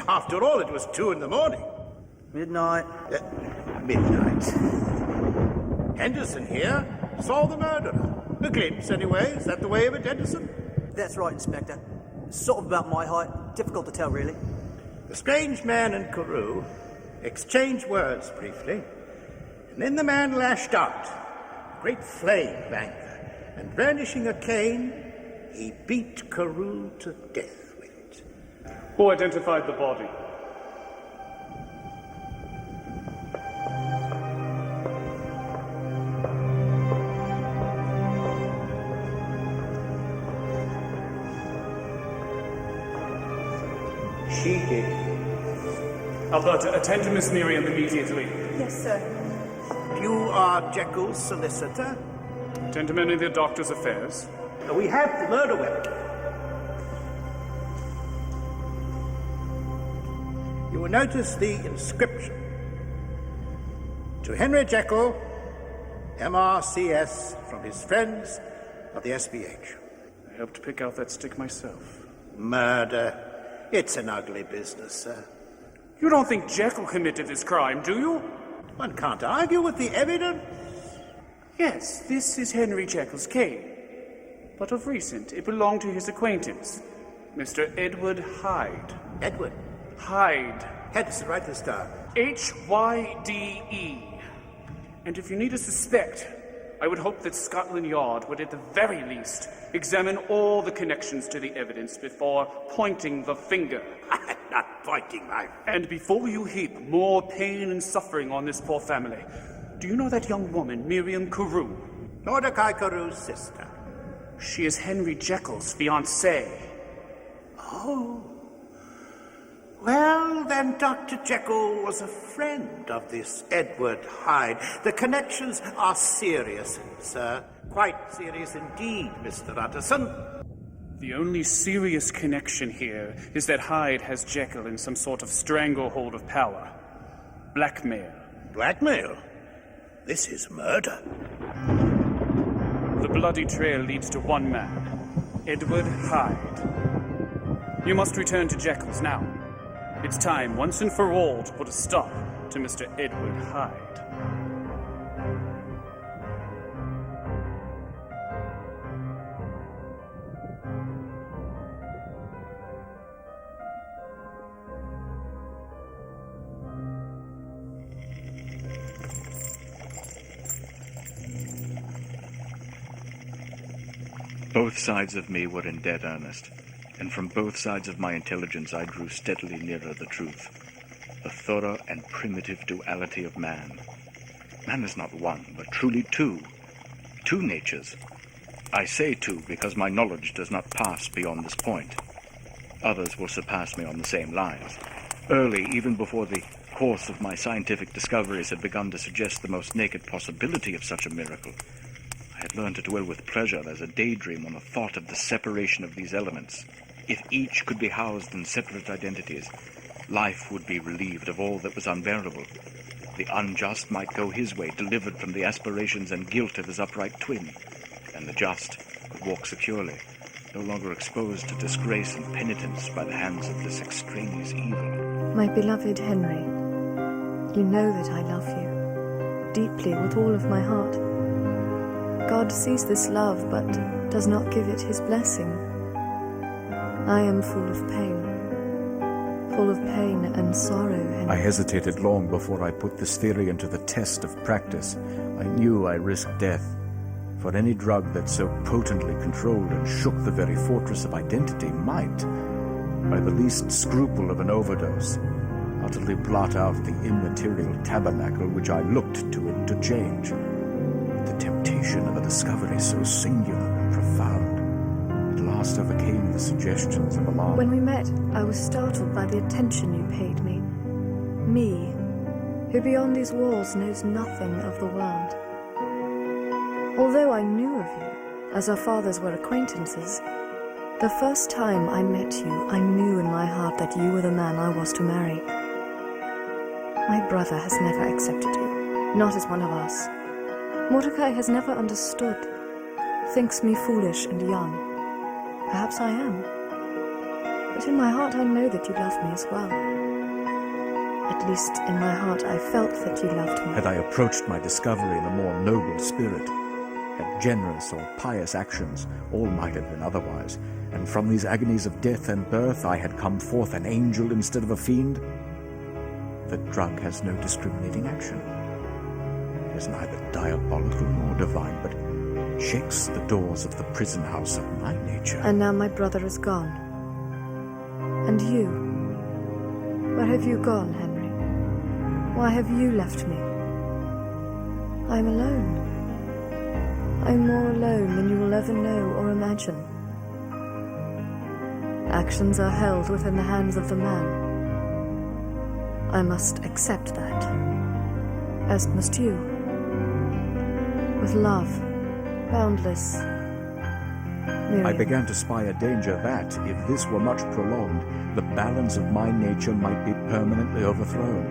After all, it was 2 in the morning. Midnight. Midnight. Henderson here saw the murderer. A glimpse, anyway. Is that the way of it, Henderson? That's right, Inspector. Sort of about my height. Difficult to tell, really. The strange man and Carew exchanged words briefly, and then the man lashed out. A great flame banged, and brandishing a cane, he beat Carew to death with it. Who identified the body? She did. Alberta, attend to Miss Miriam immediately. Yes, sir. You are Jekyll's solicitor? Attend to many of the doctor's affairs. We have the murder weapon. You will notice the inscription. To Henry Jekyll, MRCS, from his friends of the SBH. I helped pick out that stick myself. Murder. It's an ugly business, sir. You don't think Jekyll committed this crime, do you? One can't argue with the evidence. Yes, this is Henry Jekyll's cane. but of recent it belonged to his acquaintance, Mr. Edward Hyde. Edward? Hyde. That's right this time. Hyde. And if you need a suspect, I would hope that Scotland Yard would at the very least examine all the connections to the evidence before pointing the finger. Not pointing my... And before you heap more pain and suffering on this poor family, do you know that young woman, Miriam Carew? Mordecai Carew's sister. She is Henry Jekyll's fiancée. Oh. Well, then Dr. Jekyll was a friend of this Edward Hyde. The connections are serious, sir. Quite serious indeed, Mr. Utterson. The only serious connection here is that Hyde has Jekyll in some sort of stranglehold of power. Blackmail. Blackmail? This is murder. The bloody trail leads to one man, Edward Hyde. You must return to Jekyll's now. It's time, once and for all, to put a stop to Mr. Edward Hyde. Both sides of me were in dead earnest, and from both sides of my intelligence I drew steadily nearer the truth. The thorough and primitive duality of man. Man is not one, but truly two. Two natures. I say two because my knowledge does not pass beyond this point. Others will surpass me on the same lines. Early, even before the course of my scientific discoveries had begun to suggest the most naked possibility of such a miracle, I had learned to dwell with pleasure as a daydream on the thought of the separation of these elements. If each could be housed in separate identities, life would be relieved of all that was unbearable. The unjust might go his way, delivered from the aspirations and guilt of his upright twin, and the just could walk securely, no longer exposed to disgrace and penitence by the hands of this extraneous evil. My beloved Henry, you know that I love you, deeply with all of my heart. God sees this love, but does not give it his blessing. I am full of pain and sorrow, Henry. I hesitated long before I put this theory into the test of practice. I knew I risked death, for any drug that so potently controlled and shook the very fortress of identity might, by the least scruple of an overdose, utterly blot out the immaterial tabernacle which I looked to it to change. The temptation of a discovery so singular and profound at last overcame the suggestions of alarm. When we met, I was startled by the attention you paid me. Me, who beyond these walls knows nothing of the world. Although I knew of you, as our fathers were acquaintances, the first time I met you, I knew in my heart that you were the man I was to marry. My brother has never accepted you, not as one of us. Mordecai has never understood, thinks me foolish and young. Perhaps I am. But in my heart I know that you love me as well. At least in my heart I felt that you loved me. Had I approached my discovery in a more noble spirit, had generous or pious actions, all might have been otherwise, and from these agonies of death and birth I had come forth an angel instead of a fiend. The drug has no discriminating action. It is neither diabolical nor divine, but shakes the doors of the prison house of my nature. And now my brother is gone. And you? Where have you gone, Henry? Why have you left me? I am alone. I am more alone than you will ever know or imagine. Actions are held within the hands of the man. I must accept that, as must you. With love, boundless. Miriam. I began to spy a danger that, if this were much prolonged, the balance of my nature might be permanently overthrown,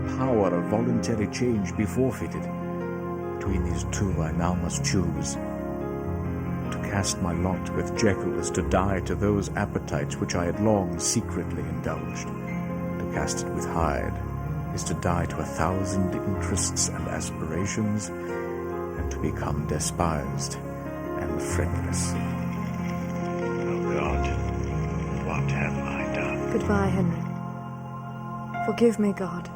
the power of voluntary change be forfeited. Between these two I now must choose. To cast my lot with Jekyll is to die to those appetites which I had long secretly indulged. To cast it with Hyde is to die to 1,000 interests and aspirations, and to become despised and friendless. God, what have I done? Goodbye, Henry. Forgive me, God.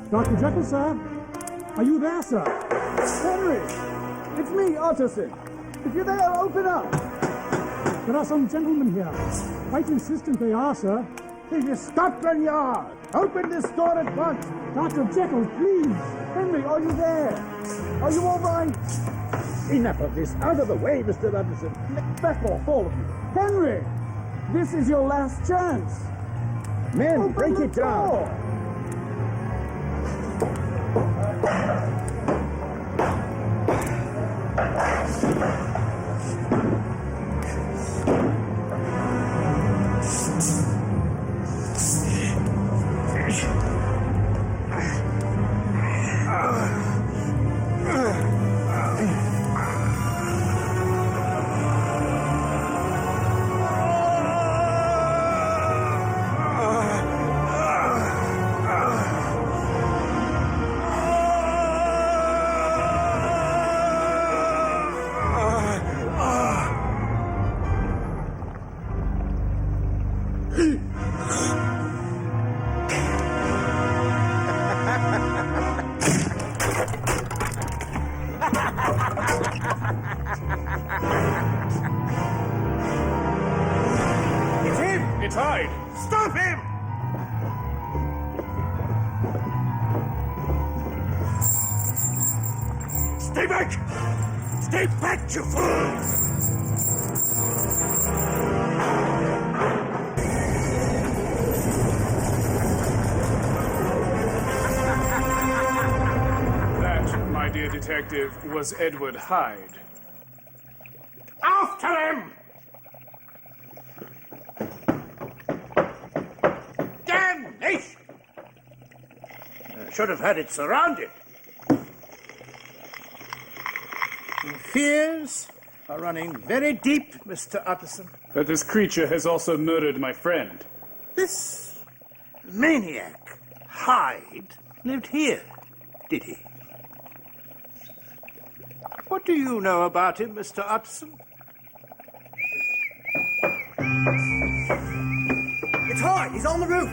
Dr. Jekyll, sir? Are you there, sir? Henry! It's me, Utterson. If you're there, open up. There are some gentlemen here. Quite insistent they are, sir. It is Scotland Yard. Open this door at once. Dr. Jekyll, please. Henry, are you there? Are you all right? Enough of this. Out of the way, Mr. Utterson. Back off, all of you. Henry! This is your last chance. Men, open break it down. It's him! It's Hyde! Stop him! Stay back! Stay back, you fool! That, my dear detective, was Edward Hyde. After him! Damnation! I should have had it surrounded. Your fears are running very deep, Mr. Utterson. That this creature has also murdered my friend. This maniac, Hyde, lived here, did he? What do you know about him, Mr. Utterson? It's Hyde! He's on the roof!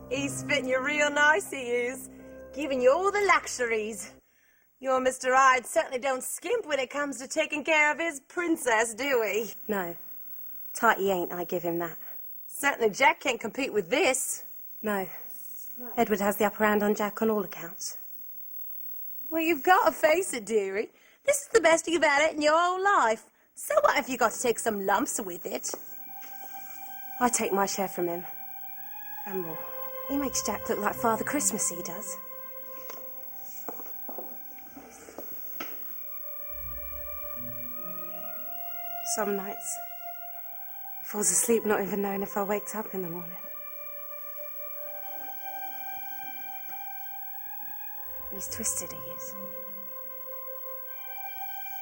He's fitting you real nice, he is. Giving you all the luxuries. Your Mr. Hyde certainly don't skimp when it comes to taking care of his princess, do he? No. Tight he ain't, I give him that. Certainly Jack can't compete with this. No. Edward has the upper hand on Jack on all accounts. Well, you've got to face it, dearie. This is the best you've had it in your whole life. So what if you got to take some lumps with it? I take my share from him. And more. He makes Jack look like Father Christmas, he does. Some nights, he falls asleep not even knowing if I wakes up in the morning. He's twisted, he is.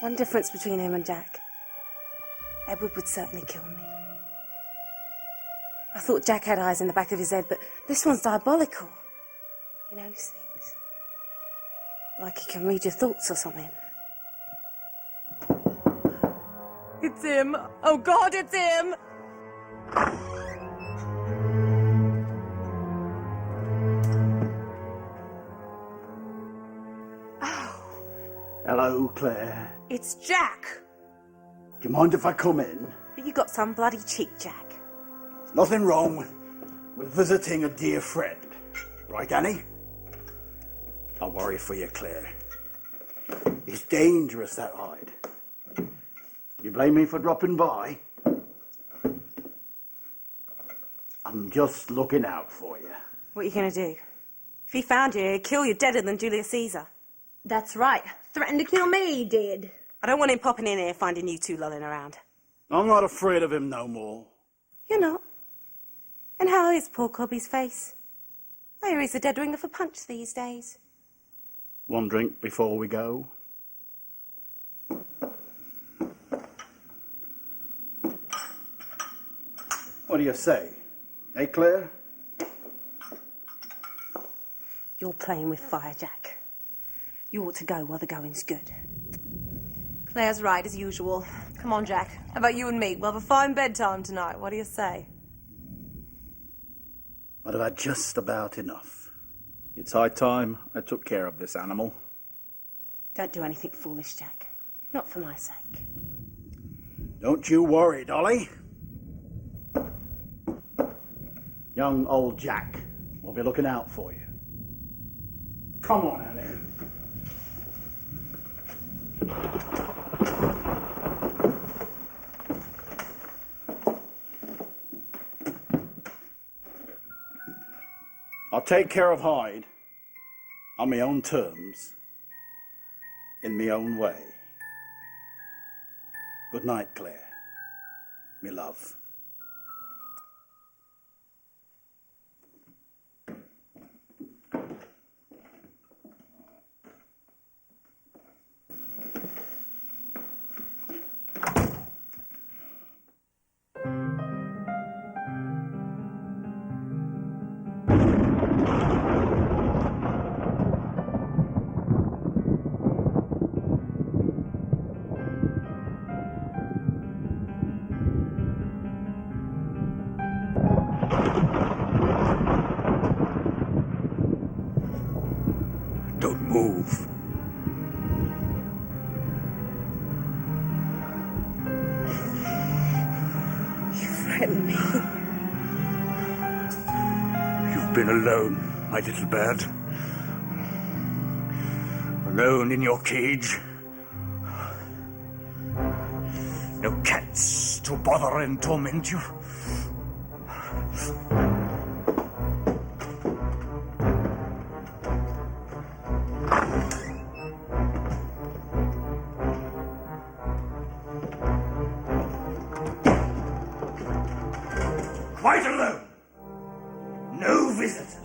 One difference between him and Jack. Edward would certainly kill me. I thought Jack had eyes in the back of his head, but this one's diabolical. He knows things. Like he can read your thoughts or something. It's him. Oh, God, it's him. Hello, Claire. It's Jack. Do you mind if I come in? But you got some bloody cheek, Jack. There's nothing wrong with visiting a dear friend. Right, Annie? Don't worry for you, Claire. He's dangerous, that Hyde. You blame me for dropping by? I'm just looking out for you. What are you going to do? If he found you, he'd kill you deader than Julius Caesar. That's right. Threatened to kill me, he did. I don't want him popping in here finding you two lolling around. I'm not afraid of him no more. You're not? And how is poor Cobby's face? I hear he's a dead ringer for punch these days. One drink before we go. What do you say? Eh, Claire? You're playing with fire, Jack. You ought to go while the going's good. Claire's right, as usual. Come on, Jack. How about you and me? We'll have a fine bedtime tonight. What do you say? But I've had just about enough. It's high time I took care of this animal. Don't do anything foolish, Jack. Not for my sake. Don't you worry, Dolly. Young old Jack will be looking out for you. Come on, Annie. I'll take care of Hyde on my own terms, in my own way. Good night, Claire. Me love. Don't move. You frightened me. You've been alone, my little bird. Alone in your cage. No cats to bother and torment you. Quite alone. No visitors.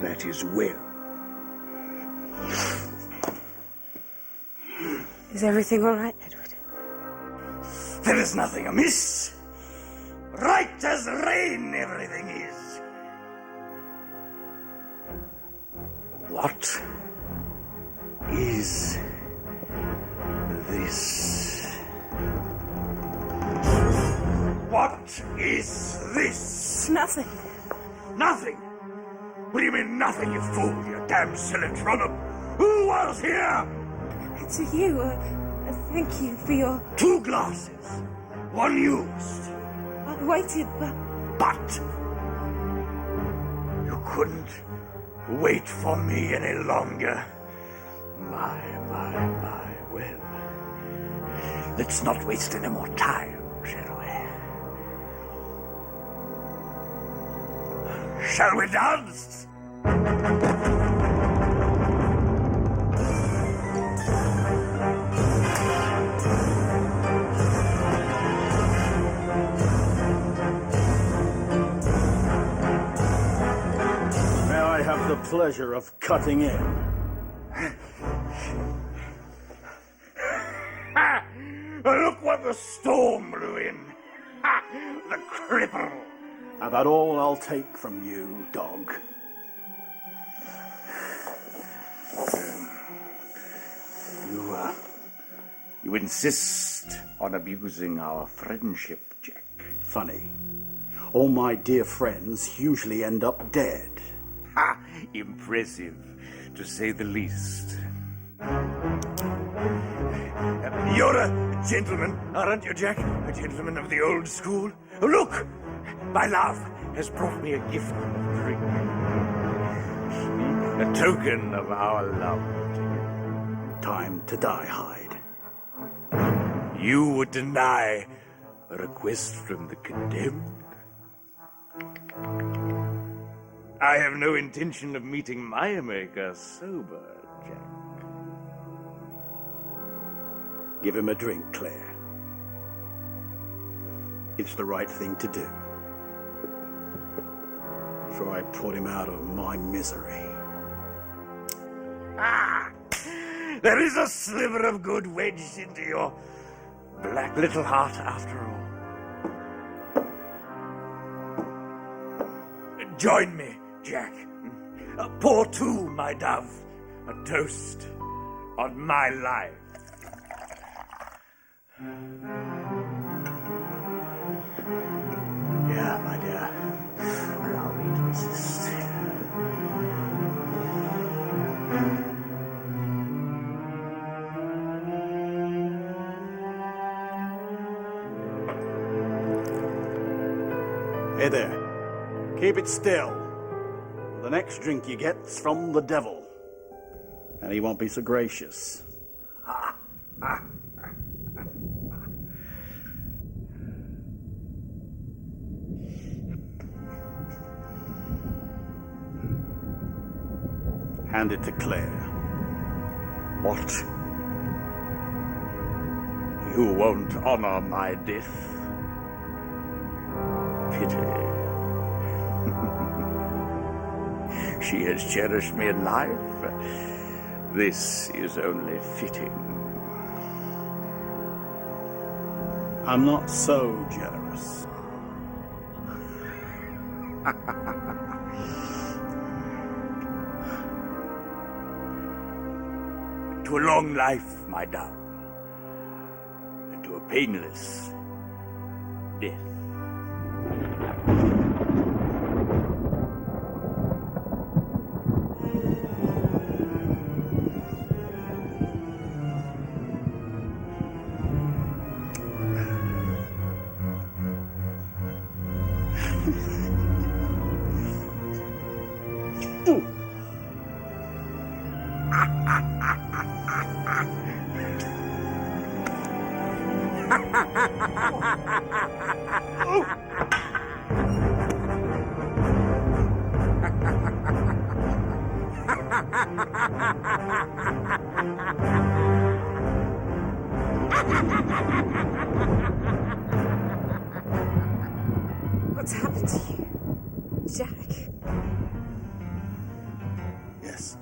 That is well. Is everything all right, Edward? There is nothing amiss. Right as rain, everything is. What is this? What is this? Nothing. Nothing? What do you mean nothing, you fool, you damn silly trollop? Who was here? It's you. Thank you for your... 2 glasses. 1 used. I waited, but... But you couldn't wait for me any longer. My. Well, let's not waste any more time, shall we? Shall we dance? The pleasure of cutting in. Look what the storm blew in. The cripple. About all I'll take from you, dog. You insist on abusing our friendship, Jack. Funny. All my dear friends usually end up dead. Ha! Impressive, to say the least. You're a gentleman, aren't you, Jack? A gentleman of the old school. Look! My love has brought me a gift of drink. A token of our love. Time to die, Hyde. You would deny a request from the condemned? I have no intention of meeting my maker sober, Jack. Give him a drink, Claire. It's the right thing to do. Before I put him out of my misery. There is a sliver of good wedged into your black little heart after all. Join me, Jack. Pour to, my dove, a toast on my life. Yeah, my dear. Allow me to assist. Hey there. Keep it still. The next drink you get's from the devil. And he won't be so gracious. Hand it to Claire. What? You won't honor my death? Pity. She has cherished me in life. This is only fitting. I'm not so generous. To a long life, my dove. And to a painless death. What's happened to you, Jack? Yes.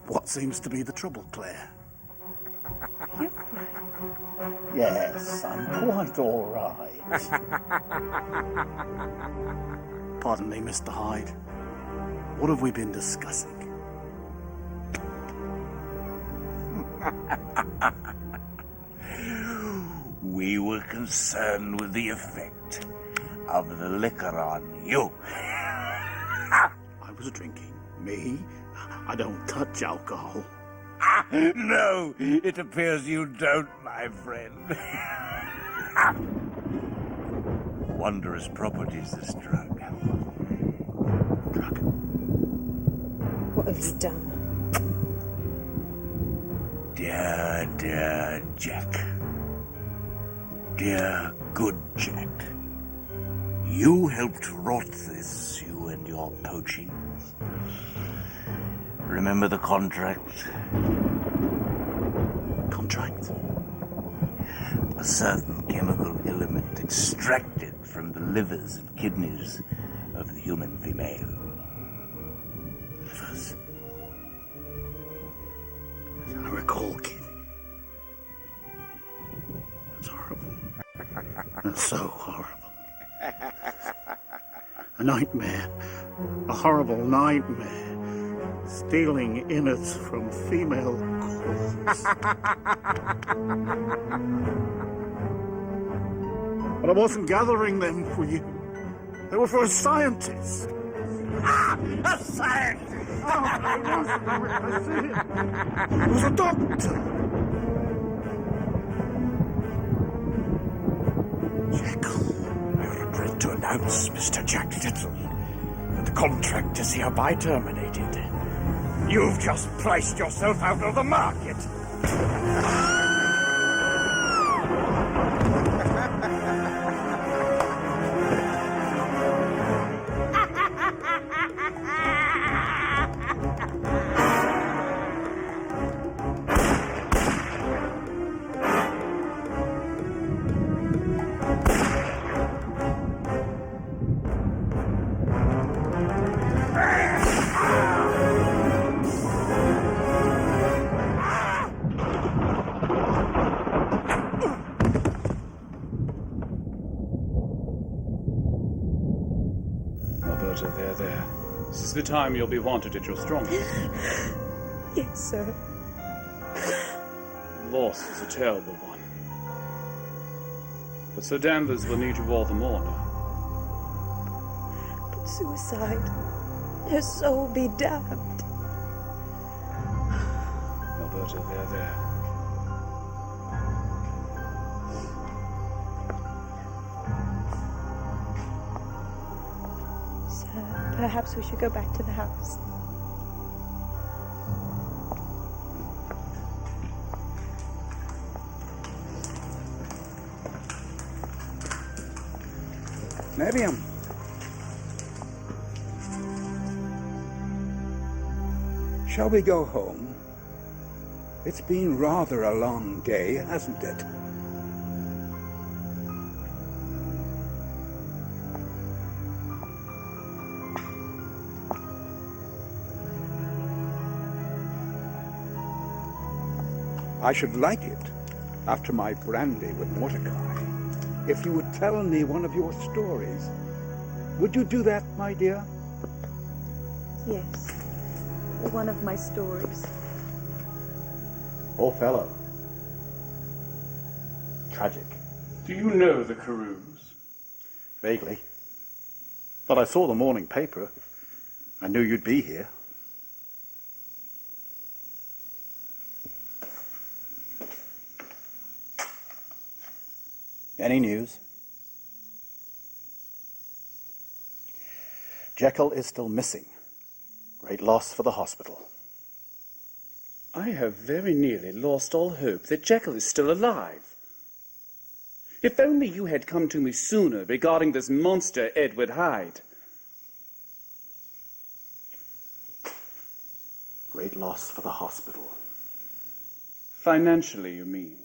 What seems to be the trouble, Claire? You're right. Yes, I'm quite all right. Pardon me, Mr. Hyde. What have we been discussing? We were concerned with the effect of the liquor on you. I was drinking. Me? I don't touch alcohol. No, it appears you don't, my friend. Wondrous properties, this drug. What have you done? Dear, dear Jack. Dear good Jack. You helped rot this, you and your poaching. Remember the contract? Contract? A certain chemical element extracted from the livers and kidneys of the human female. Livers? I recall, kid. That's horrible. That's so horrible. A nightmare. A horrible nightmare. Stealing innards from female corpses. But I wasn't gathering them for you. They were for a scientist. A scientist! Oh, it wasn't. I see it. It was a doctor. Jekyll, I regret to announce announce, Mr. Jack Little, that the contract is hereby terminated. You've just priced yourself out of the market. There. This is the time you'll be wanted at your strongest. Yes, sir. Loss is a terrible one. But Sir Danvers will need you all the more now. But suicide, her soul be damned. Alberta, there. Perhaps we should go back to the house. Miriam. Shall we go home? It's been rather a long day, hasn't it? I should like it, after my brandy with Mordecai, if you would tell me one of your stories. Would you do that, my dear? Yes, one of my stories. Poor fellow. Tragic. Do you know the Carews? Vaguely. But I saw the morning paper. I knew you'd be here. Any news? Jekyll is still missing. Great loss for the hospital. I have very nearly lost all hope that Jekyll is still alive. If only you had come to me sooner regarding this monster Edward Hyde. Great loss for the hospital. Financially, you mean?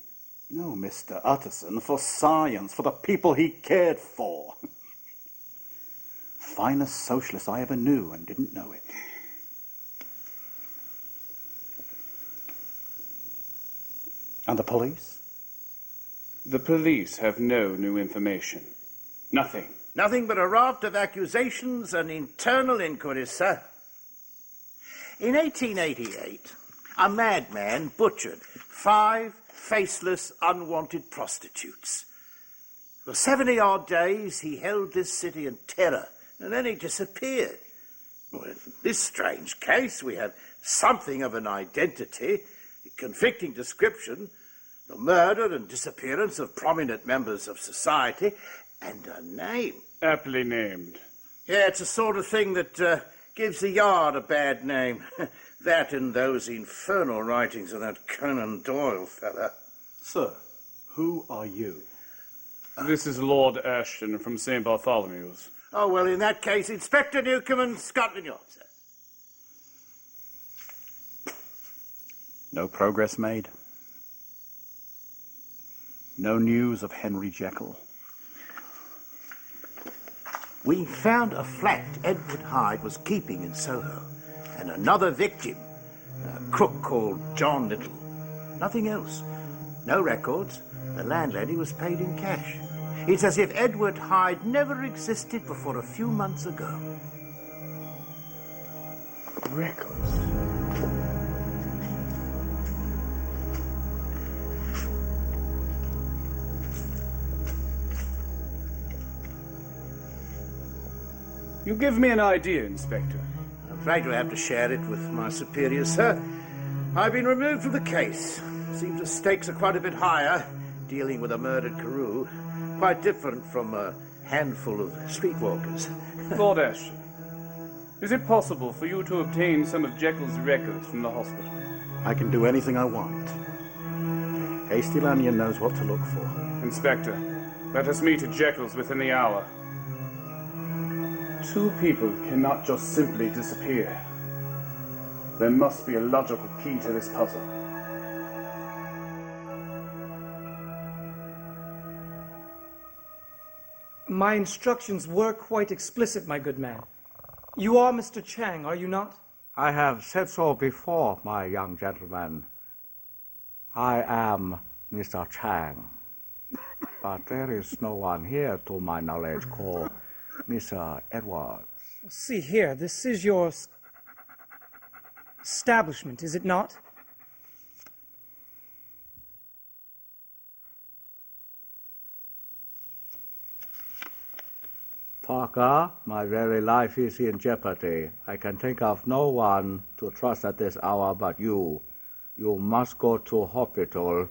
No, Mr. Utterson, for science, for the people he cared for. Finest socialist I ever knew and didn't know it. And the police? The police have no new information. Nothing. Nothing but a raft of accusations and internal inquiries, sir. In 1888, a madman butchered 5 faceless, unwanted prostitutes. For 70-odd days, he held this city in terror, and then he disappeared. Well, in this strange case, we have something of an identity, a conflicting description, the murder and disappearance of prominent members of society, and a name. Aptly named. Yeah, it's the sort of thing that gives the Yard a bad name. That and those infernal writings of that Conan Doyle fella. Sir, who are you? This is Lord Ashton from St. Bartholomew's. Oh, well, in that case, Inspector Newcomb, Scotland Yard, sir. No progress made? No news of Henry Jekyll? We found a flat Edward Hyde was keeping in Soho, and another victim, a crook called John Little. Nothing else. No records. The landlady was paid in cash. It's as if Edward Hyde never existed before a few months ago. Records? You give me an idea, Inspector. I'm afraid we'll have to share it with my superiors, sir. I've been removed from the case. Seems the stakes are quite a bit higher, dealing with a murdered Carew. Quite different from handful of streetwalkers. Lord Ashton, is it possible for you to obtain some of Jekyll's records from the hospital? I can do anything I want. Hasty Lanyon knows what to look for. Inspector, let us meet at Jekyll's within the hour. 2 people cannot just simply disappear. There must be a logical key to this puzzle. My instructions were quite explicit, my good man. You are Mr. Chang, are you not? I have said so before, my young gentleman. I am Mr. Chang. But there is no one here, to my knowledge, called Mr. Edwards. See here, this is your establishment, is it not? Parker, my very life is in jeopardy. I can think of no one to trust at this hour but you. You must go to hospital.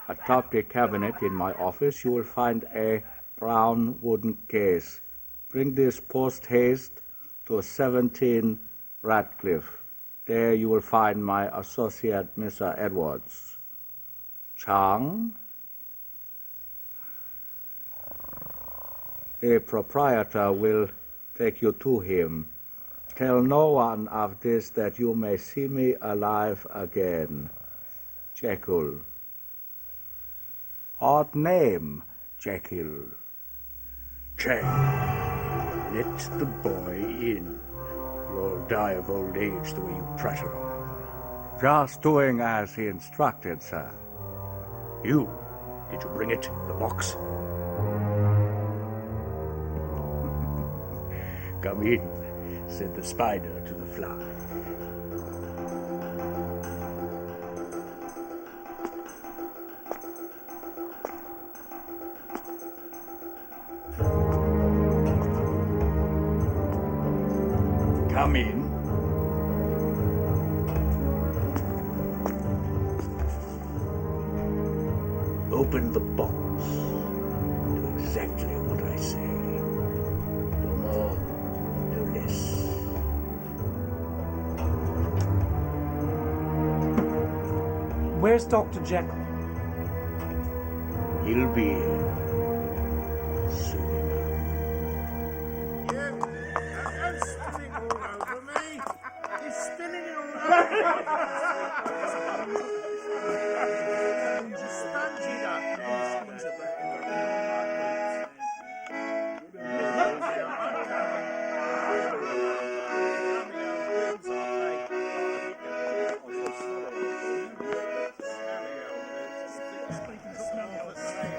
Atop the cabinet in my office, you will find a brown wooden case. Bring this post-haste to 17 Radcliffe. There you will find my associate, Mr. Edwards. Chang? The proprietor will take you to him. Tell no one of this, that you may see me alive again. Jekyll. Odd name, Jekyll. Chang, let the boy in. You'll die of old age the way you prattle on. Just doing as he instructed, sir. You, did you bring it, the box? Come in, said the spider to the fly. Come in. Open the box. Do exactly what I say. No more, no less. Where's Dr. Jekyll? He'll be here.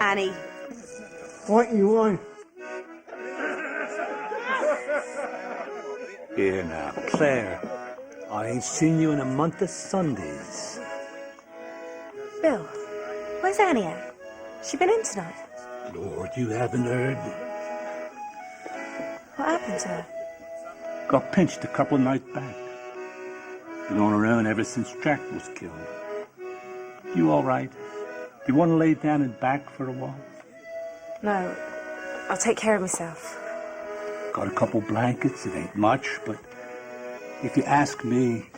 Annie. What you want? Here now, Claire. I ain't seen you in a month of Sundays. Bill, where's Annie at? She been in tonight? Lord, you haven't heard? What happened to her? Got pinched a couple of nights back. Been on her own ever since Jack was killed. You all right? Do you want to lay down and back for a while? No, I'll take care of myself. Got a couple blankets, it ain't much, but if you ask me,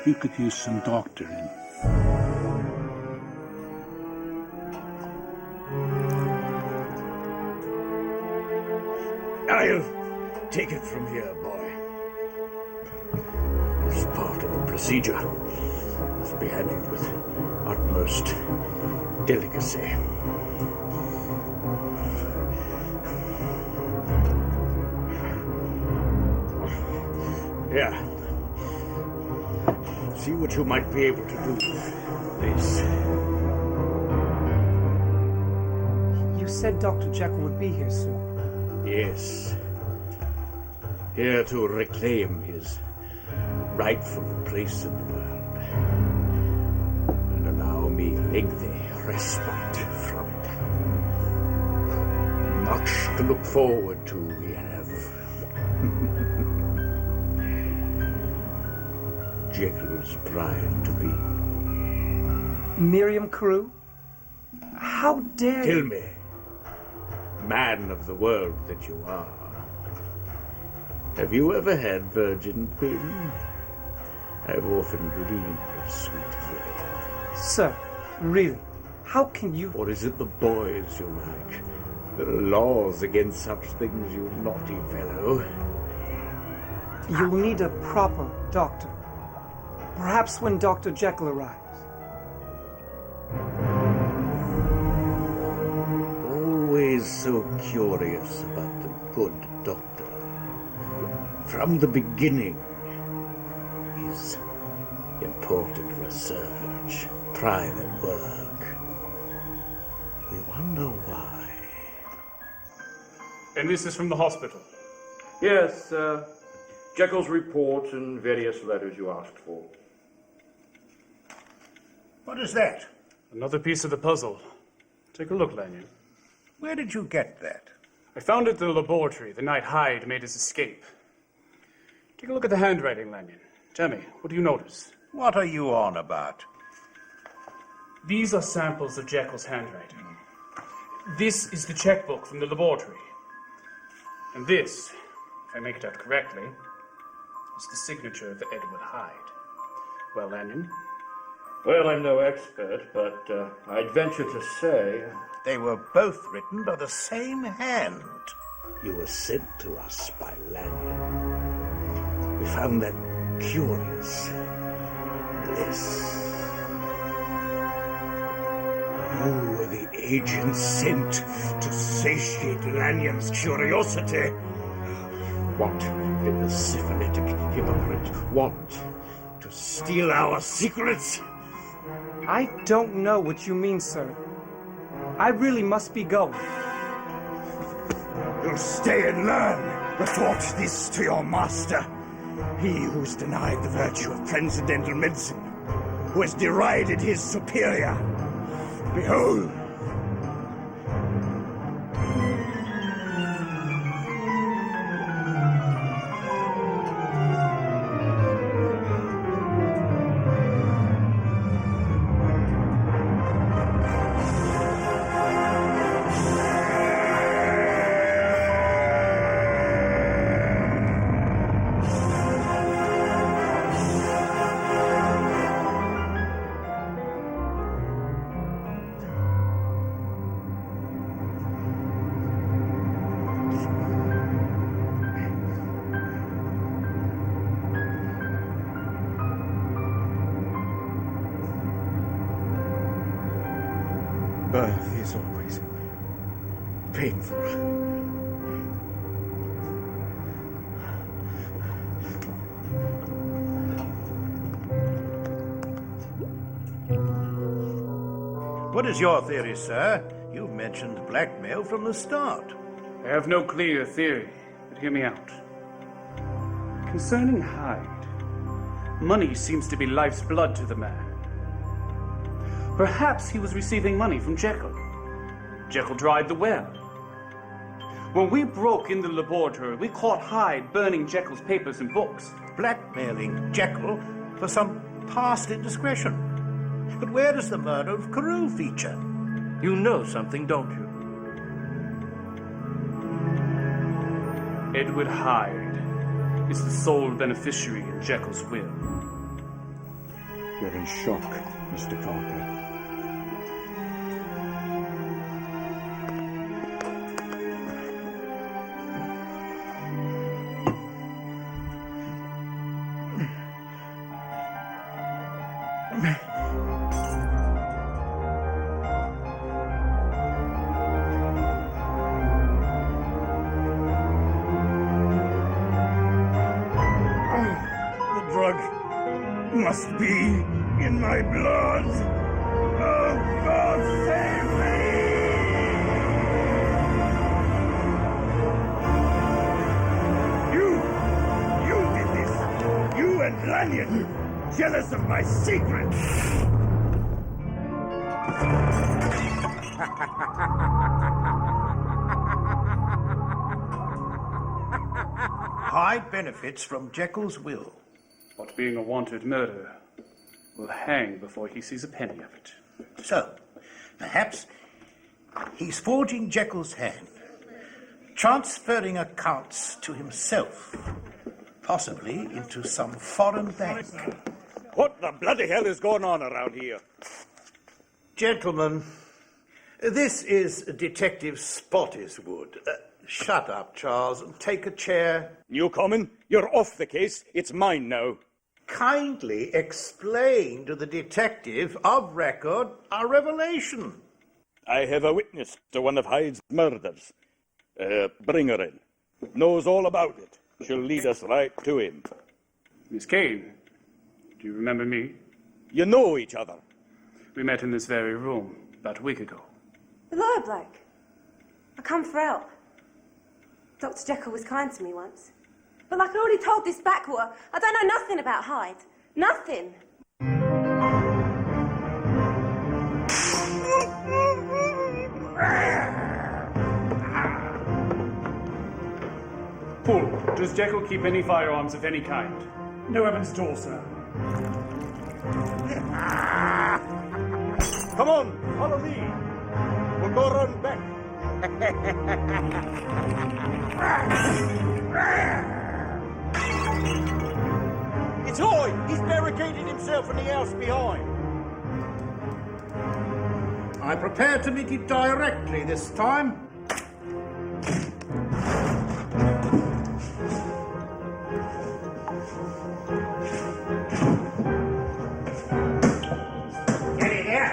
you could use some doctoring. I'll take it from here, boy. It's part of the procedure. Must be handled with utmost delicacy. Yeah. See what you might be able to do with this. You said Dr. Jekyll would be here soon. Yes. Here to reclaim his rightful place in the world. And allow me lengthy respite from it. Much to look forward to we have. Jekyll's bride to be. Miriam Carew? How dare Kill you? me. man of the world that you are, have you ever had virgin queen? I've often dreamed of sweet flame. Sir, really, how can you... Or is it the boys you like? There are laws against such things, you naughty fellow. You'll need a proper doctor. Perhaps when Dr. Jekyll arrives. Always so curious about the good doctor. From the beginning, his important research, private work. We wonder why. And this is from the hospital? Yes, Jekyll's report and various letters you asked for. What is that? Another piece of the puzzle. Take a look, Lanyon. Where did you get that? I found it in the laboratory the night Hyde made his escape. Take a look at the handwriting, Lanyon. Tell me, what do you notice? What are you on about? These are samples of Jekyll's handwriting. This is the checkbook from the laboratory. And this, if I make it out correctly, is the signature of Edward Hyde. Well, Lanyon? Well, I'm no expert, but I'd venture to say... They were both written by the same hand. You were sent to us by Lanyon. We found that curious. This. You were the agent sent to satiate Lanyon's curiosity. What did the syphilitic hypocrite want? To steal our secrets? I don't know what you mean, sir. I really must be going. You'll stay and learn. Report this to your master. He who's denied the virtue of transcendental medicine, who has derided his superior. Behold! Birth is always painful. What is your theory, sir? You've mentioned blackmail from the start. I have no clear theory, but hear me out. Concerning Hyde, money seems to be life's blood to the man. Perhaps he was receiving money from Jekyll. Jekyll dried the well. When we broke in the laboratory, we caught Hyde burning Jekyll's papers and books. Blackmailing Jekyll for some past indiscretion. But where does the murder of Carew feature? You know something, don't you? Edward Hyde is the sole beneficiary in Jekyll's will. You're in shock, Mr. Parker. Must be in my blood. Oh, God, save me! You did this. You and Lanyon, jealous of my secret. Hyde benefits from Jekyll's will. But being a wanted murderer will hang before he sees a penny of it. So, perhaps he's forging Jekyll's hand transferring accounts to himself, possibly into some foreign bank. What the bloody hell is going on around here? Gentlemen, this is Detective Spottiswoode. Shut up, Charles, and take a chair. You coming? You're off the case. It's mine now. Kindly explain to the detective of record our revelation. I have a witness to one of Hyde's murders. Bring her in. Knows all about it. She'll lead us right to him. Miss Kane, do you remember me? You know each other. We met in this very room about a week ago. The lawyer bloke. I come for help. Dr. Jekyll was kind to me once. But like I already told this backwater, I don't know nothing about Hyde. Nothing. Paul, does Jekyll keep any firearms of any kind? No evidence at all, sir. Come on, follow me. We'll go run back. It's Hyde! He's barricaded himself in the house behind. I prepare to meet you directly this time. Get in here.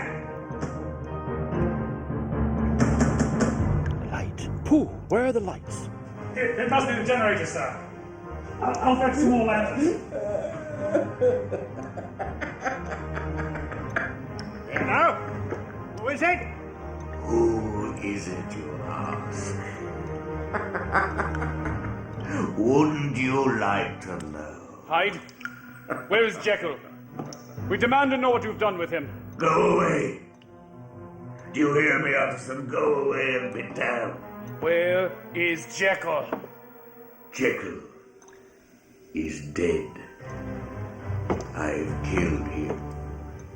Light. Pooh, where are the lights? It must be the generator, sir. I'll fetch some more lanterns. There now. Who is it? Who is it, you ask? Wouldn't you like to know? Hyde, where is Jekyll? We demand to know what you've done with him. Go away. Do you hear me, Utterson? Go away and be damned. Where is Jekyll? Jekyll is dead. I've killed him.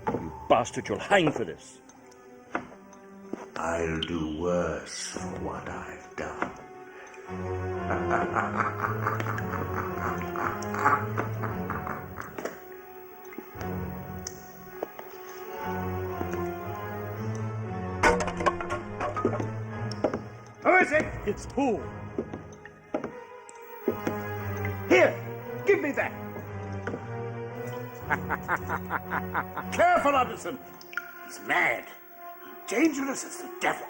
You bastard, you'll hang for this. I'll do worse for what I've done. Who is it? It's Pooh. Here, give me that. Careful, Utterson. He's mad. Dangerous as the devil.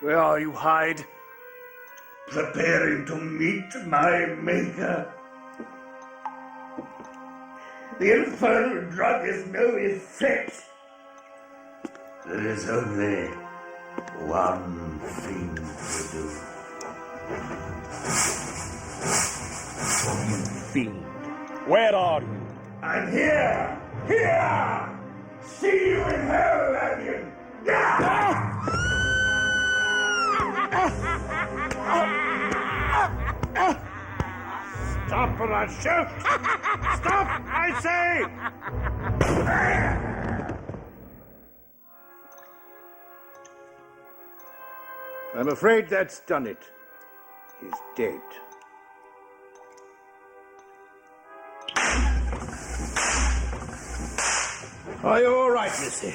Where are you, Hyde? Preparing to meet my maker. The infernal drug is no effect. There is only one thing to do. You fiend. Where are you? I'm here! Here! See you in hell, Lanyon! Stop or I'll shoot! Stop, I say! I'm afraid that's done it. He's dead. Are you all right, Missy?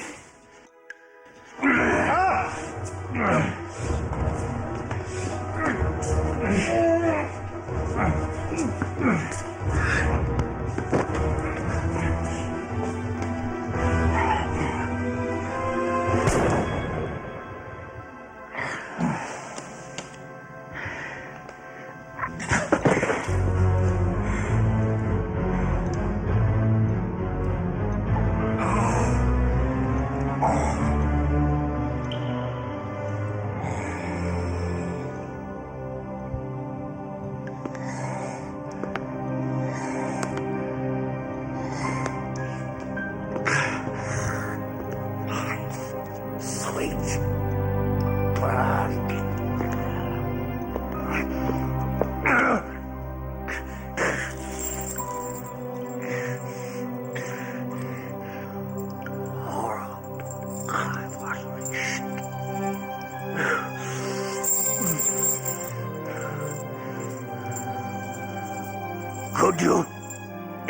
Could you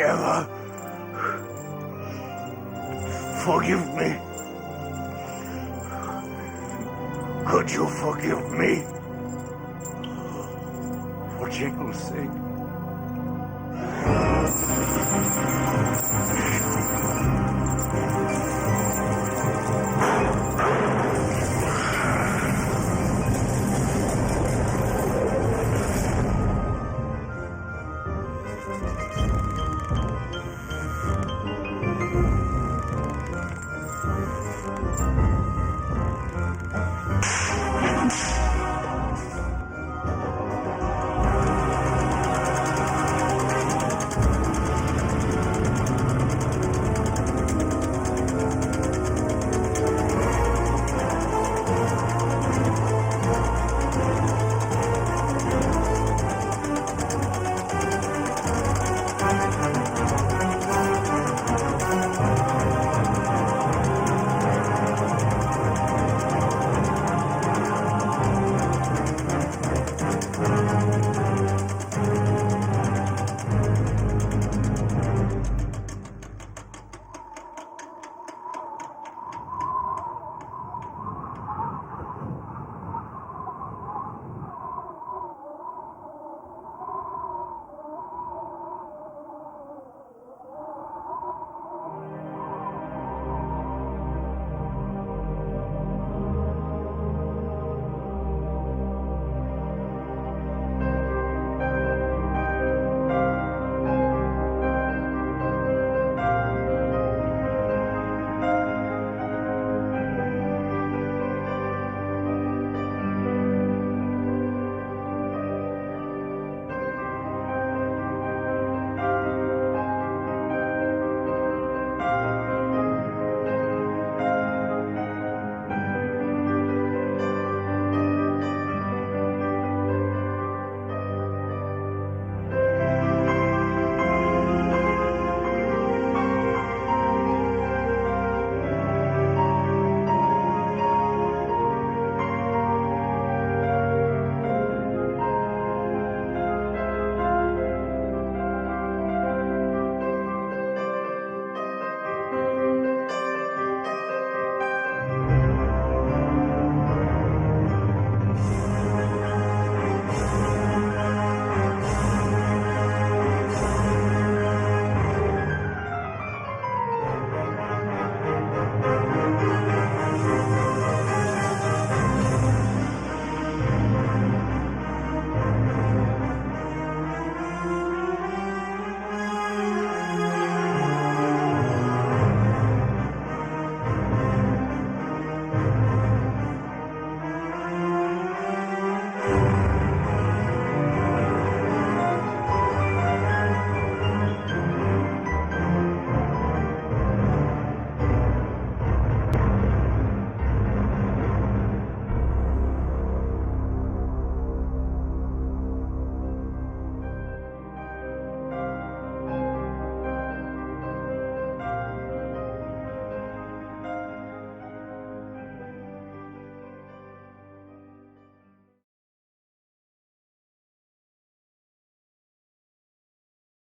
ever forgive me? Could you forgive me? For Jekyll's sake.